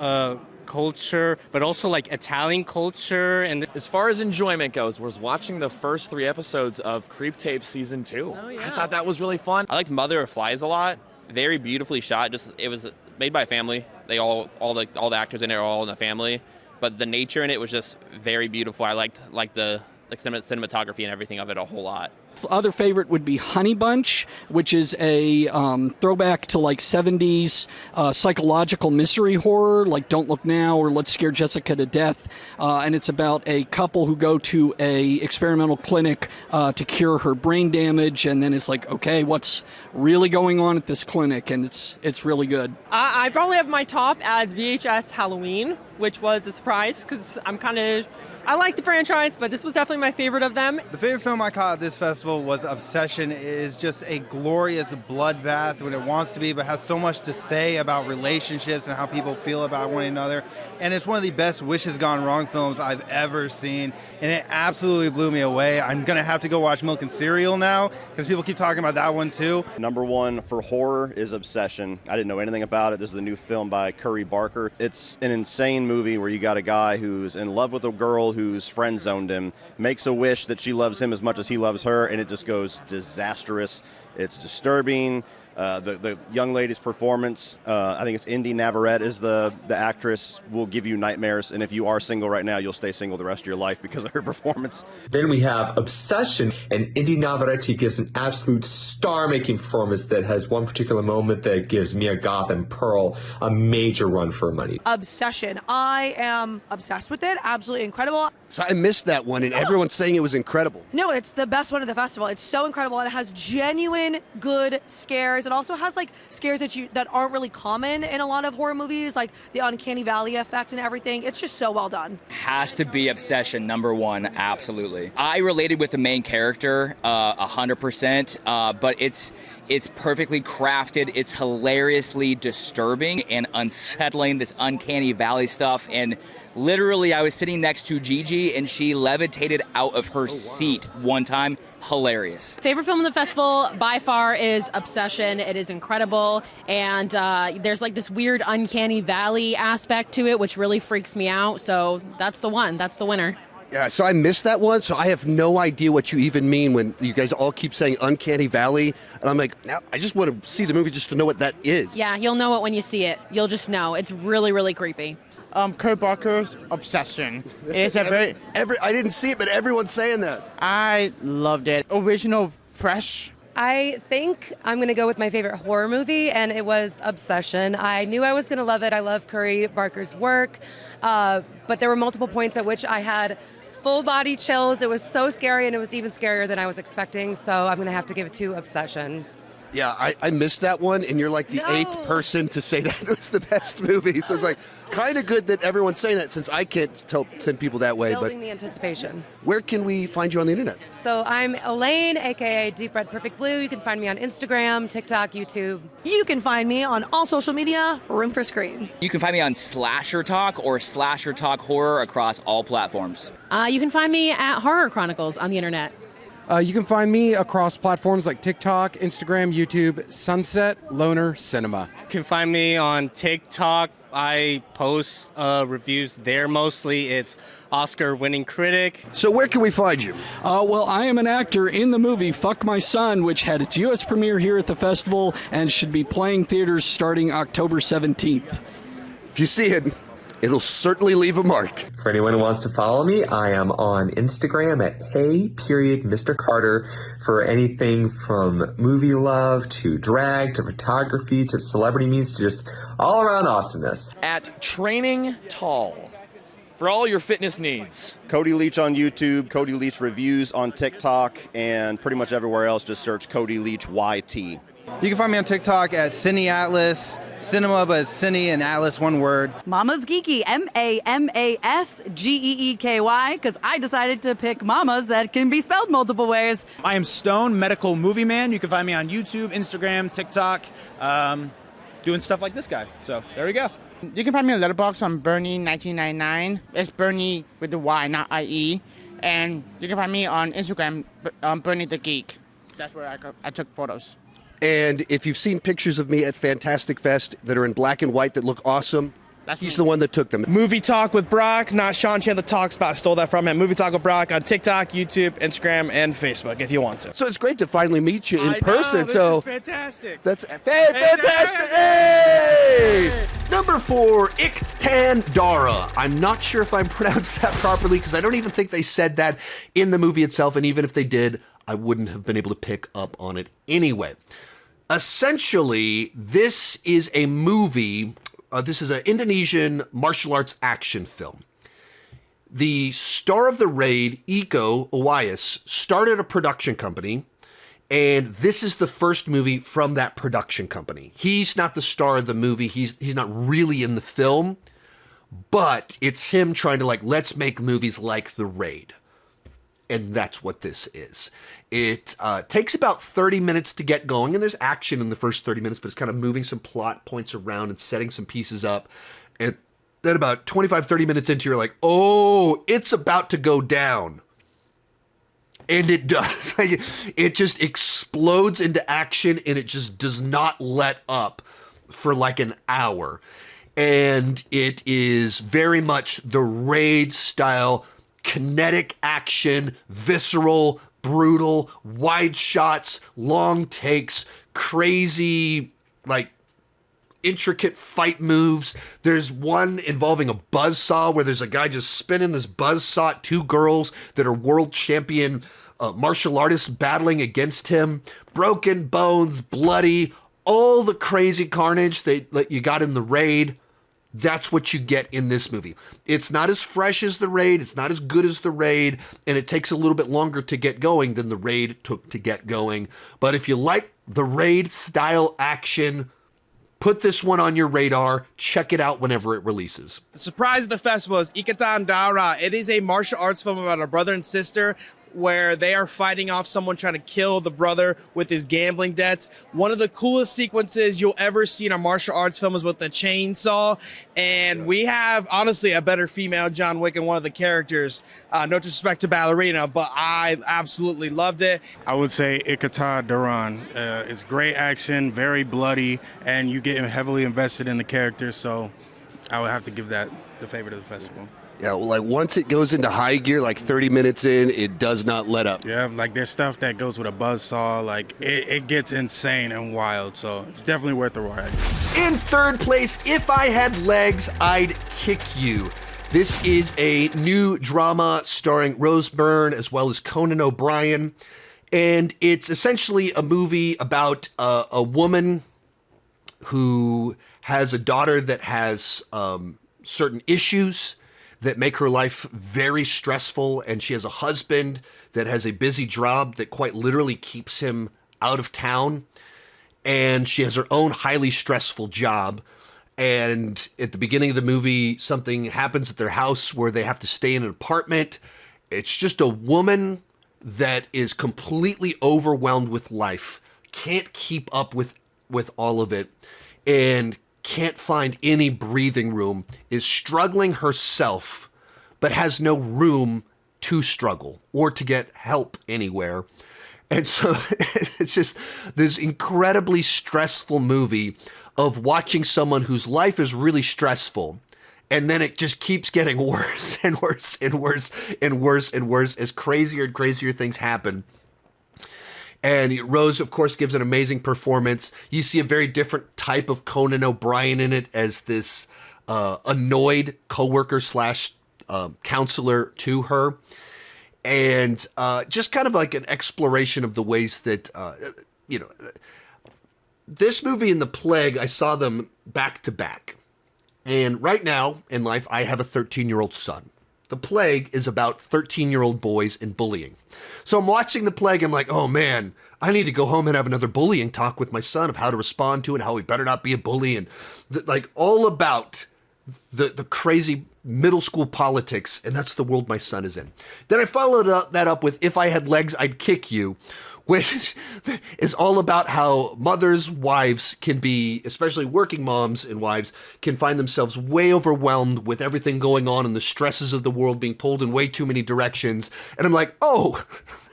culture, but also like Italian culture. And as far as enjoyment goes, was watching the first 3 episodes of Creep Tape Season 2. Oh, yeah. I thought that was really fun. I liked Mother of Flies a lot. Very beautifully shot. It was made by a family. They all the actors in it are all in the family. But the nature in it was just very beautiful. I liked the cinematography and everything of it a whole lot. Other favorite would be Honey Bunch, which is a throwback to like 70s psychological mystery horror, like Don't Look Now or Let's Scare Jessica to Death. And it's about a couple who go to a experimental clinic to cure her brain damage, and then it's like, okay, what's really going on at this clinic? And it's really good. I probably have my top as VHS Halloween, which was a surprise because I like the franchise, but this was definitely my favorite of them. The favorite film I caught at this festival was Obsession. It is just a glorious bloodbath when it wants to be, but has so much to say about relationships and how people feel about one another. And it's one of the best Wishes Gone Wrong films I've ever seen, and it absolutely blew me away. I'm going to have to go watch Milk and Cereal now, because people keep talking about that one too. Number one for horror is Obsession. I didn't know anything about it. This is the new film by Curry Barker. It's an insane movie where you got a guy who's in love with a girl who's friend zoned him, makes a wish that she loves him as much as he loves her, and it just goes disastrous. It's disturbing. The young lady's performance, I think it's Indy Navarrete is the actress, will give you nightmares, and if you are single right now, you'll stay single the rest of your life because of her performance. Then we have Obsession, and Indy Navarrete gives an absolute star-making performance that has one particular moment that gives Mia Goth and Pearl a major run for money. Obsession. I am obsessed with it. Absolutely incredible. So I missed that one, and everyone's saying it was incredible. No, it's the best one of the festival. It's so incredible, and it has genuine good scares. It also has like scares that aren't really common in a lot of horror movies, like the uncanny valley effect and everything. It's just so well done. Has to be Obsession, number one, absolutely. I related with the main character 100%, but it's perfectly crafted. It's hilariously disturbing and unsettling, this uncanny valley stuff. And literally, I was sitting next to Gigi, and she levitated out of her seat one time. Hilarious. Favorite film in the festival by far is Obsession. It is incredible, and there's like this weird uncanny valley aspect to it, which really freaks me out. So that's the one. That's the winner. Yeah, so I missed that one, so I have no idea what you even mean when you guys all keep saying Uncanny Valley, and I'm like, now I just want to see the movie just to know what that is. Yeah, you'll know it when you see it. You'll just know. It's really, really creepy. Kurt Barker's Obsession. It's a very... I didn't see it, but everyone's saying that. I loved it. Original, fresh. I think I'm going to go with my favorite horror movie, and it was Obsession. I knew I was going to love it. I love Curry Barker's work, but there were multiple points at which I had full body chills. It was so scary, and it was even scarier than I was expecting, so I'm going to have to give it to Obsession. Yeah, I missed that one, and you're like the 8th person to say that was the best movie. So it's like kind of good that everyone's saying that, since I can't send people that way. Building the anticipation. Where can we find you on the internet? So I'm Elaine, aka Deep Red Perfect Blue. You can find me on Instagram, TikTok, YouTube. You can find me on all social media, Room for Screen. You can find me on Slasher Talk or Slasher Talk Horror across all platforms. You can find me at Horror Chronicles on the internet. You can find me across platforms like TikTok, Instagram, YouTube, Sunset Loner Cinema. You can find me on TikTok. I post reviews there mostly. It's Oscar-winning critic. So where can we find you? Well, I am an actor in the movie Fuck My Son, which had its U.S. premiere here at the festival and should be playing theaters starting October 17th. If you see it, it'll certainly leave a mark. For anyone who wants to follow me, I am on Instagram at hey.Mr. Carter for anything from movie love to drag to photography to celebrity memes to just all around awesomeness. At Training Tall for all your fitness needs. Cody Leach on YouTube, Cody Leach Reviews on TikTok, and pretty much everywhere else, just search Cody Leach YT. You can find me on TikTok at Cine Atlas, cinema, but it's Cine and Atlas, one word. Mama's Geeky, MAMASGEEKY, because I decided to pick mamas that can be spelled multiple ways. I am Stone, Medical Movie Man. You can find me on YouTube, Instagram, TikTok, doing stuff like this guy. So there we go. You can find me on Letterboxd on Bernie1999. It's Bernie with the Y, not IE. And you can find me on Instagram on Bernie the Geek. That's where I took photos. And if you've seen pictures of me at Fantastic Fest that are in black and white that look awesome, He's the one that took them. Movie Talk with Brock, not Sean Chandler Talks About. Stole that from him. Movie Talk with Brock on TikTok, YouTube, Instagram, and Facebook if you want to. So it's great to finally meet you in person. This so is fantastic. That's fantastic. Hey! Number 4, Ikatan Darah. I'm not sure if I pronounced that properly because I don't even think they said that in the movie itself. And even if they did, I wouldn't have been able to pick up on it anyway. Essentially, this is a movie. This is an Indonesian martial arts action film. The star of the raid, Iko Uwais, started a production company, and this is the first movie from that production company. He's not the star of the movie. He's not really in the film, but it's him trying to let's make movies like The Raid. And that's what this is. It takes about 30 minutes to get going, and there's action in the first 30 minutes, but it's kind of moving some plot points around and setting some pieces up. And then about 25, 30 minutes into, you're like, oh, it's about to go down. And it does. It just explodes into action, and it just does not let up for an hour. And it is very much the Raid style, kinetic action, visceral, brutal, wide shots, long takes, crazy, intricate fight moves. There's one involving a buzzsaw where there's a guy just spinning this buzzsaw at 2 girls that are world champion martial artists battling against him. Broken bones, bloody, all the crazy carnage that you got in The Raid. That's what you get in this movie. It's not as fresh as The Raid. It's not as good as The Raid. And it takes a little bit longer to get going than The Raid took to get going. But if you like The Raid style action, put this one on your radar. Check it out whenever it releases. The surprise of the festival is Ikatan Darah. It is a martial arts film about a brother and sister where they are fighting off someone trying to kill the brother with his gambling debts. One of the coolest sequences you'll ever see in a martial arts film is with the chainsaw. And we have, honestly, a better female John Wick in one of the characters. No disrespect to Ballerina, but I absolutely loved it. I would say Ikatan Darah. It's great action, very bloody, and you get heavily invested in the characters. So I would have to give that the favorite of the festival. Yeah, once it goes into high gear, 30 minutes in, it does not let up. Yeah, there's stuff that goes with a buzzsaw. It gets insane and wild, so it's definitely worth the ride. In third place, If I Had Legs, I'd Kick You. This is a new drama starring Rose Byrne as well as Conan O'Brien. And it's essentially a movie about a woman who has a daughter that has certain issues that make her life very stressful, and she has a husband that has a busy job that quite literally keeps him out of town, and she has her own highly stressful job. And at the beginning of the movie, something happens at their house where they have to stay in an apartment. It's just a woman that is completely overwhelmed with life, can't keep up with all of it, and can't find any breathing room, is struggling herself, but has no room to struggle or to get help anywhere. And so it's just this incredibly stressful movie of watching someone whose life is really stressful, and then it just keeps getting worse and worse and worse and worse and worse as crazier and crazier things happen. And Rose, of course, gives an amazing performance. You see a very different type of Conan O'Brien in it as this annoyed coworker slash counselor to her. And just kind of an exploration of the ways that, this movie and The Plague, I saw them back to back. And right now in life, I have a 13-year-old son. The Plague is about 13-year-old boys and bullying. So I'm watching The Plague, I'm like, oh man, I need to go home and have another bullying talk with my son of how to respond to it, how he better not be a bully, and all about the crazy middle school politics, and that's the world my son is in. Then I followed that up with If I Had Legs, I'd Kick You, which is all about how mothers, wives can be, especially working moms and wives, can find themselves way overwhelmed with everything going on and the stresses of the world being pulled in way too many directions. And I'm like, oh,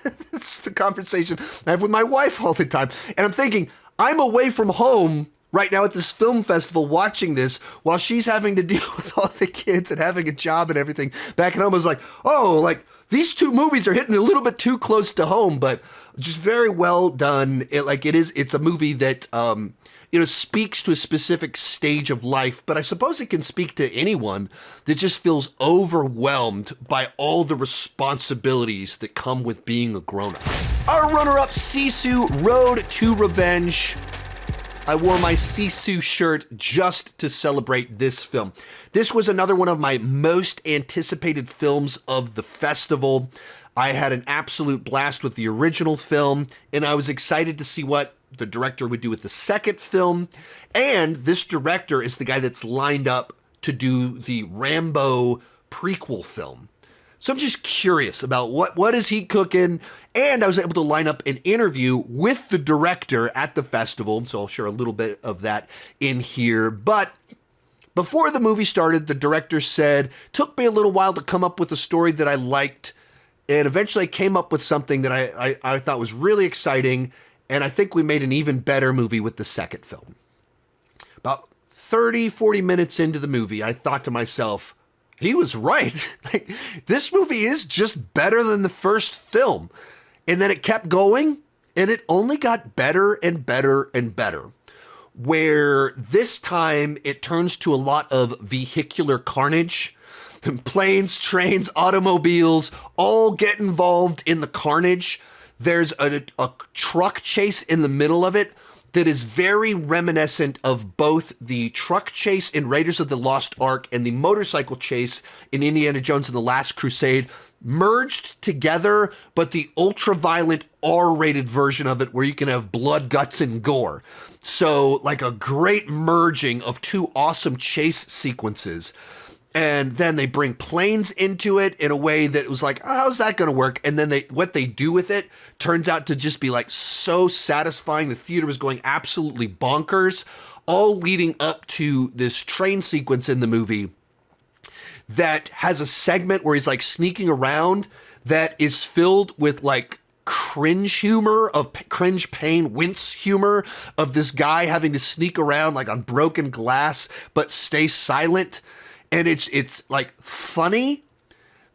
this is the conversation I have with my wife all the time. And I'm thinking, I'm away from home right now at this film festival watching this while she's having to deal with all the kids and having a job and everything back at home. I was like, oh, like these two movies are hitting a little bit too close to home, but just very well done. It's a movie that, speaks to a specific stage of life, but I suppose it can speak to anyone that just feels overwhelmed by all the responsibilities that come with being a grown-up. Our runner-up, Sisu, Road to Revenge. I wore my Sisu shirt just to celebrate this film. This was another one of my most anticipated films of the festival. I had an absolute blast with the original film, and I was excited to see what the director would do with the second film. And this director is the guy that's lined up to do the Rambo prequel film. So I'm just curious about what is he cooking, and I was able to line up an interview with the director at the festival, so I'll share a little bit of that in here. But before the movie started, the director said, took me a little while to come up with a story that I liked, and eventually I came up with something that I thought was really exciting, and I think we made an even better movie with the second film. About 30, 40 minutes into the movie, I thought to myself, he was right. Like, this movie is just better than the first film. And then it kept going, and it only got better and better and better. Where this time it turns to a lot of vehicular carnage. Planes, trains, automobiles all get involved in the carnage. There's a truck chase in the middle of it that is very reminiscent of both the truck chase in Raiders of the Lost Ark and the motorcycle chase in Indiana Jones and the Last Crusade, merged together, but the ultra-violent R-rated version of it where you can have blood, guts, and gore. So, like a great merging of two awesome chase sequences. And then they bring planes into it in a way that was like, oh, how's that going to work? And then what they do with it turns out to just be like so satisfying. The theater was going absolutely bonkers, all leading up to this train sequence in the movie that has a segment where he's like sneaking around that is filled with like cringe humor, of cringe pain, wince humor of this guy having to sneak around like on broken glass, but stay silent. And it's like funny,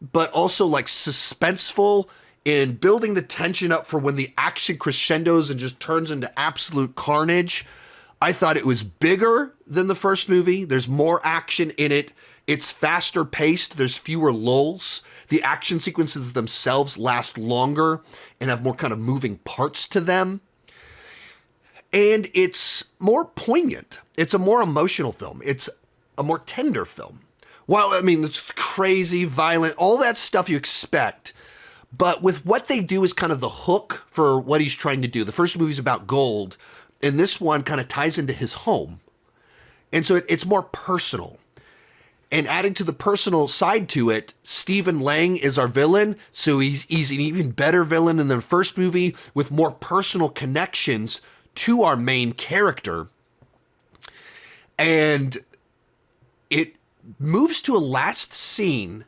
but also like suspenseful in building the tension up for when the action crescendos and just turns into absolute carnage. I thought it was bigger than the first movie. There's more action in it. It's faster paced. There's fewer lulls. The action sequences themselves last longer and have more kind of moving parts to them. And it's more poignant. It's a more emotional film. It's a more tender film. Well, I mean, it's crazy, violent, all that stuff you expect. But with what they do is kind of the hook for what he's trying to do. The first movie's about gold, and this one kind of ties into his home. And so it's more personal. And adding to the personal side to it, Stephen Lang is our villain. So he's an even better villain than the first movie with more personal connections to our main character. And it moves to a last scene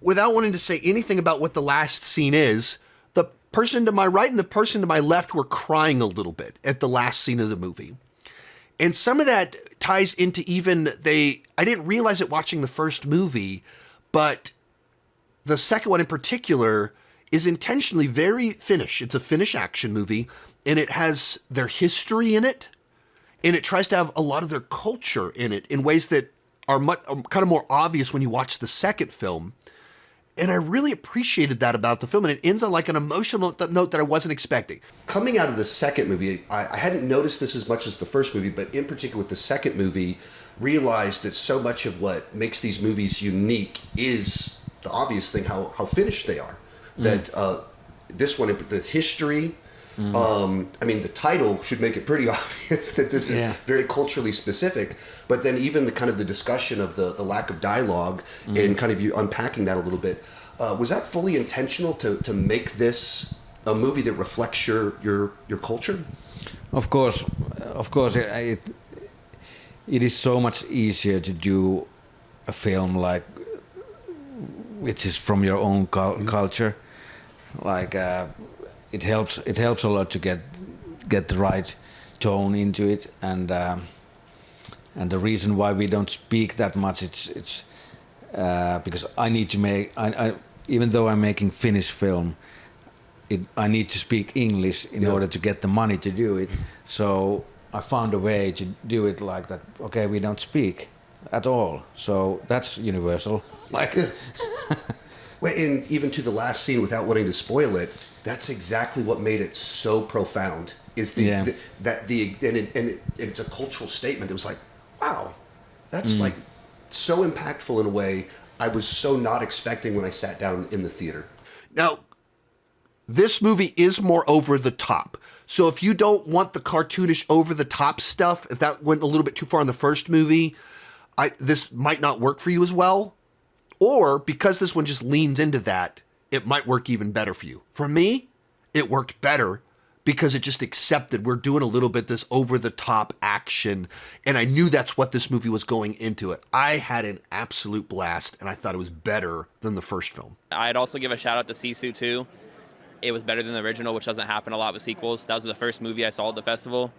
without wanting to say anything about what the last scene is. The person to my right and the person to my left were crying a little bit at the last scene of the movie. And some of that ties into I didn't realize it watching the first movie, but the second one in particular is intentionally very Finnish. It's a Finnish action movie, and it has their history in it, and it tries to have a lot of their culture in it in ways that are kind of more obvious when you watch the second film. And I really appreciated that about the film, and it ends on like an emotional note that I wasn't expecting. Coming out of the second movie, I hadn't noticed this as much as the first movie, but in particular with the second movie, realized that so much of what makes these movies unique is the obvious thing, how Finnish they are. That this one, the history, I mean, the title should make it pretty obvious that this is very culturally specific, but then even the kind of the discussion of the lack of dialogue and kind of you unpacking that a little bit, was that fully intentional to make this a movie that reflects your culture? Of course, it is so much easier to do a film like which is from your own culture, like. It helps a lot to get the right tone into it, and the reason why we don't speak that much, it's because I need to make, I even though I'm making Finnish film, I need to speak English in order to get the money to do it. So I found a way to do it like that. Okay, we don't speak at all, so that's universal. Like, and even to the last scene, without wanting to spoil it, that's exactly what made it so profound. Is it's a cultural statement. It was like, wow, that's like so impactful in a way I was so not expecting when I sat down in the theater. Now, this movie is more over the top. So if you don't want the cartoonish over the top stuff, if that went a little bit too far in the first movie, this might not work for you as well. Or because this one just leans into that, it might work even better for you. For me, it worked better because it just accepted we're doing a little bit this over-the-top action, and I knew that's what this movie was going into it. I had an absolute blast, and I thought it was better than the first film. I'd also give a shout-out to Sisu, too. It was better than the original, which doesn't happen a lot with sequels. That was the first movie I saw at the festival.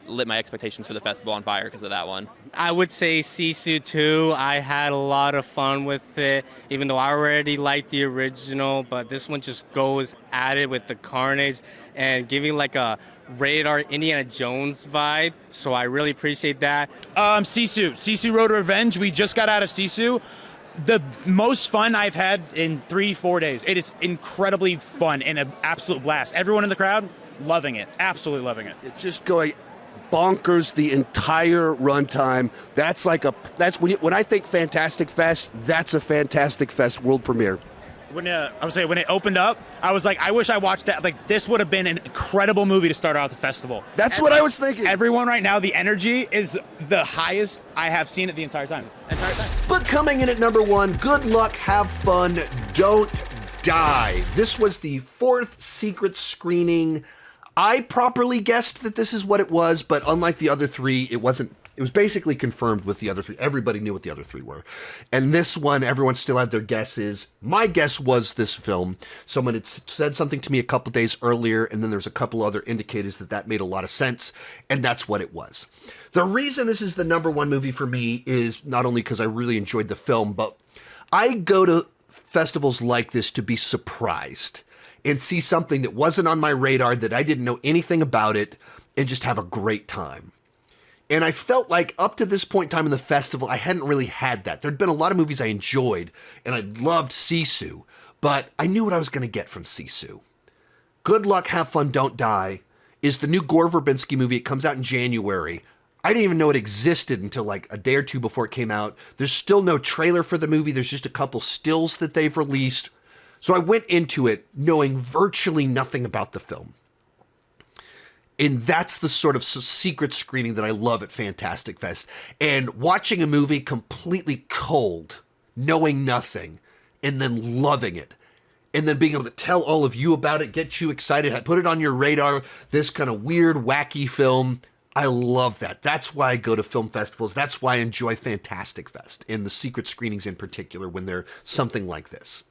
Lit my expectations for the festival on fire because of that one. I would say Sisu 2. I had a lot of fun with it, even though I already liked the original, but this one just goes at it with the carnage and giving like a rated R Indiana Jones vibe, so I really appreciate that. Sisu Road to Revenge. We just got out of Sisu. The most fun I've had in 3-4 days. It is incredibly fun and an absolute blast. Everyone in the crowd, loving it. Absolutely loving it. It's just going bonkers the entire runtime. That's when I think Fantastic Fest, that's a Fantastic Fest world premiere. When it opened up, I was like, I wish I watched that. Like, this would have been an incredible movie to start out the festival. That's what I was thinking. Everyone right now, the energy is the highest I have seen it the entire time. But coming in at number 1, Good Luck, Have Fun, Don't Die. This was the 4th secret screening. I properly guessed that this is what it was, but unlike the other 3, it wasn't. It was basically confirmed with the other 3. Everybody knew what the other 3 were. And this one, everyone still had their guesses. My guess was this film. Someone had said something to me a couple days earlier, and then there's a couple other indicators that made a lot of sense, and that's what it was. The reason this is the number 1 movie for me is not only because I really enjoyed the film, but I go to festivals like this to be surprised and see something that wasn't on my radar, that I didn't know anything about it, and just have a great time. And I felt like up to this point in time in the festival, I hadn't really had that. There'd been a lot of movies I enjoyed, and I loved Sisu, but I knew what I was going to get from Sisu. Good Luck, Have Fun, Don't Die is the new Gore Verbinski movie. It comes out in January. I didn't even know it existed until like a day or two before it came out. There's still no trailer for the movie. There's just a couple stills that they've released. So I went into it knowing virtually nothing about the film. And that's the sort of secret screening that I love at Fantastic Fest. And watching a movie completely cold, knowing nothing, and then loving it. And then being able to tell all of you about it, get you excited, put it on your radar, this kind of weird, wacky film. I love that. That's why I go to film festivals. That's why I enjoy Fantastic Fest, and the secret screenings in particular when they're something like this.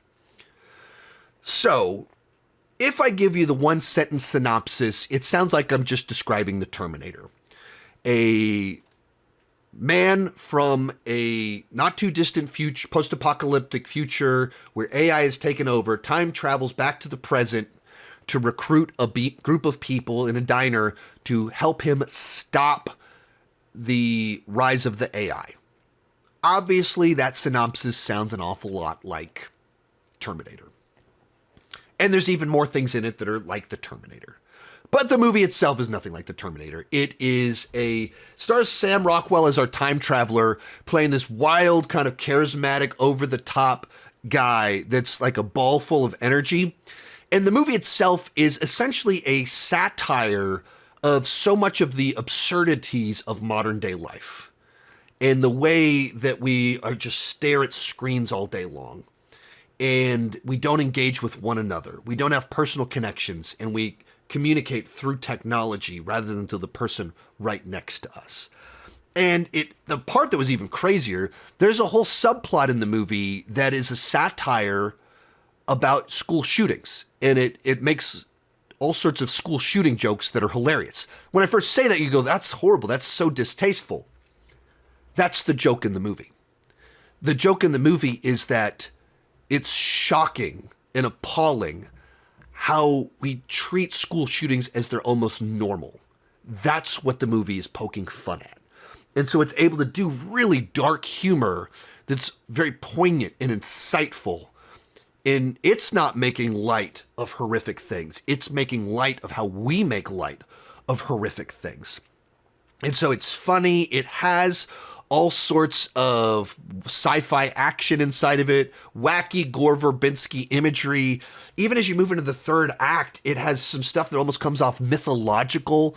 So, if I give you the 1-sentence synopsis, it sounds like I'm just describing the Terminator. A man from a not too distant future, post-apocalyptic future where AI has taken over, time travels back to the present to recruit a group of people in a diner to help him stop the rise of the AI. Obviously, that synopsis sounds an awful lot like Terminator. And there's even more things in it that are like the Terminator. But the movie itself is nothing like the Terminator. It stars Sam Rockwell as our time traveler, playing this wild, kind of charismatic, over-the-top guy that's like a ball full of energy. And the movie itself is essentially a satire of so much of the absurdities of modern-day life. And the way that we are just stare at screens all day long. And we don't engage with one another. We don't have personal connections, and we communicate through technology rather than to the person right next to us. And the part that was even crazier, there's a whole subplot in the movie that is a satire about school shootings. And it makes all sorts of school shooting jokes that are hilarious. When I first say that, you go, that's horrible. That's so distasteful. That's the joke in the movie. The joke in the movie is that it's shocking and appalling how we treat school shootings as they're almost normal. That's what the movie is poking fun at. And so it's able to do really dark humor that's very poignant and insightful. And it's not making light of horrific things. It's making light of how we make light of horrific things. And so it's funny. It has all sorts of sci-fi action inside of it, wacky Gore Verbinski imagery. Even as you move into the third act, it has some stuff that almost comes off mythological,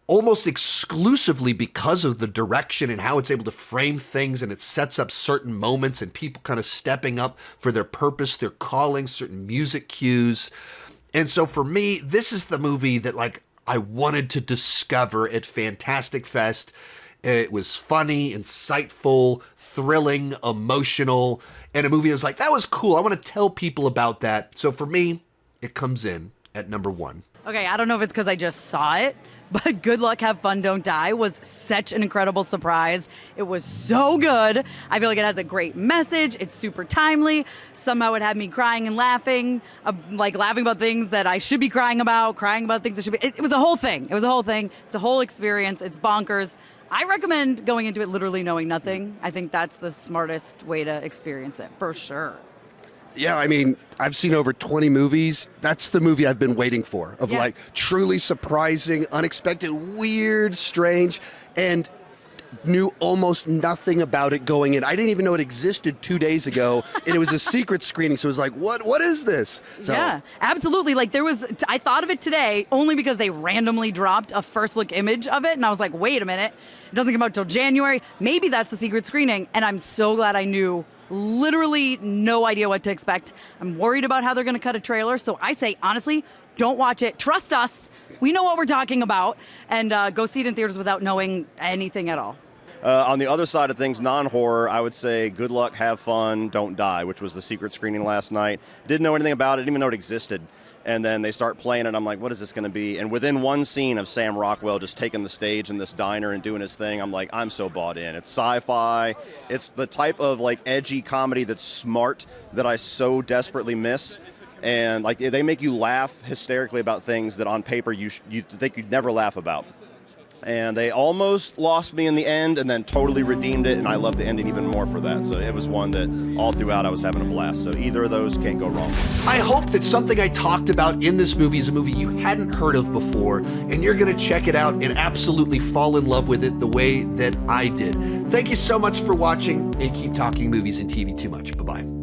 almost exclusively because of the direction and how it's able to frame things, and it sets up certain moments and people kind of stepping up for their purpose, their calling, certain music cues. And so for me, this is the movie that like I wanted to discover at Fantastic Fest. It was funny, insightful, thrilling, emotional, and a movie I was like, that was cool. I want to tell people about that. So for me, it comes in at number 1. Okay, I don't know if it's because I just saw it, but Good Luck, Have Fun, Don't Die was such an incredible surprise. It was so good. I feel like it has a great message. It's super timely. Somehow it had me crying and laughing, like laughing about things that I should be crying about things that should be. It was a whole thing. It was a whole thing. It's a whole experience. It's bonkers. I recommend going into it literally knowing nothing. I think that's the smartest way to experience it, for sure. Yeah, I mean, I've seen over 20 movies. That's the movie I've been waiting for, of like truly surprising, unexpected, weird, strange, and knew almost nothing about it going in. I didn't even know it existed 2 days ago, and it was a secret screening, so it was like, what is this? So, yeah, absolutely. Like I thought of it today only because they randomly dropped a first look image of it, and I was like, wait a minute, it doesn't come out till January. Maybe that's the secret screening, and I'm so glad I knew literally no idea what to expect. I'm worried about how they're going to cut a trailer, so I say, honestly, don't watch it. Trust us. We know what we're talking about, and go see it in theaters without knowing anything at all. On the other side of things, non-horror, I would say Good Luck, Have Fun, Don't Die, which was the secret screening last night. Didn't know anything about it, didn't even know it existed. And then they start playing it, I'm like, what is this going to be? And within one scene of Sam Rockwell just taking the stage in this diner and doing his thing, I'm like, I'm so bought in. It's sci-fi. It's the type of like edgy comedy that's smart that I so desperately miss. And like they make you laugh hysterically about things that on paper you think you'd never laugh about. And they almost lost me in the end and then totally redeemed it, and I love the ending even more for that. So it was one that all throughout I was having a blast. So either of those can't go wrong. I hope that something I talked about in this movie is a movie you hadn't heard of before, and you're going to check it out and absolutely fall in love with it the way that I did. Thank you so much for watching, and keep talking movies and TV too much. Bye-bye.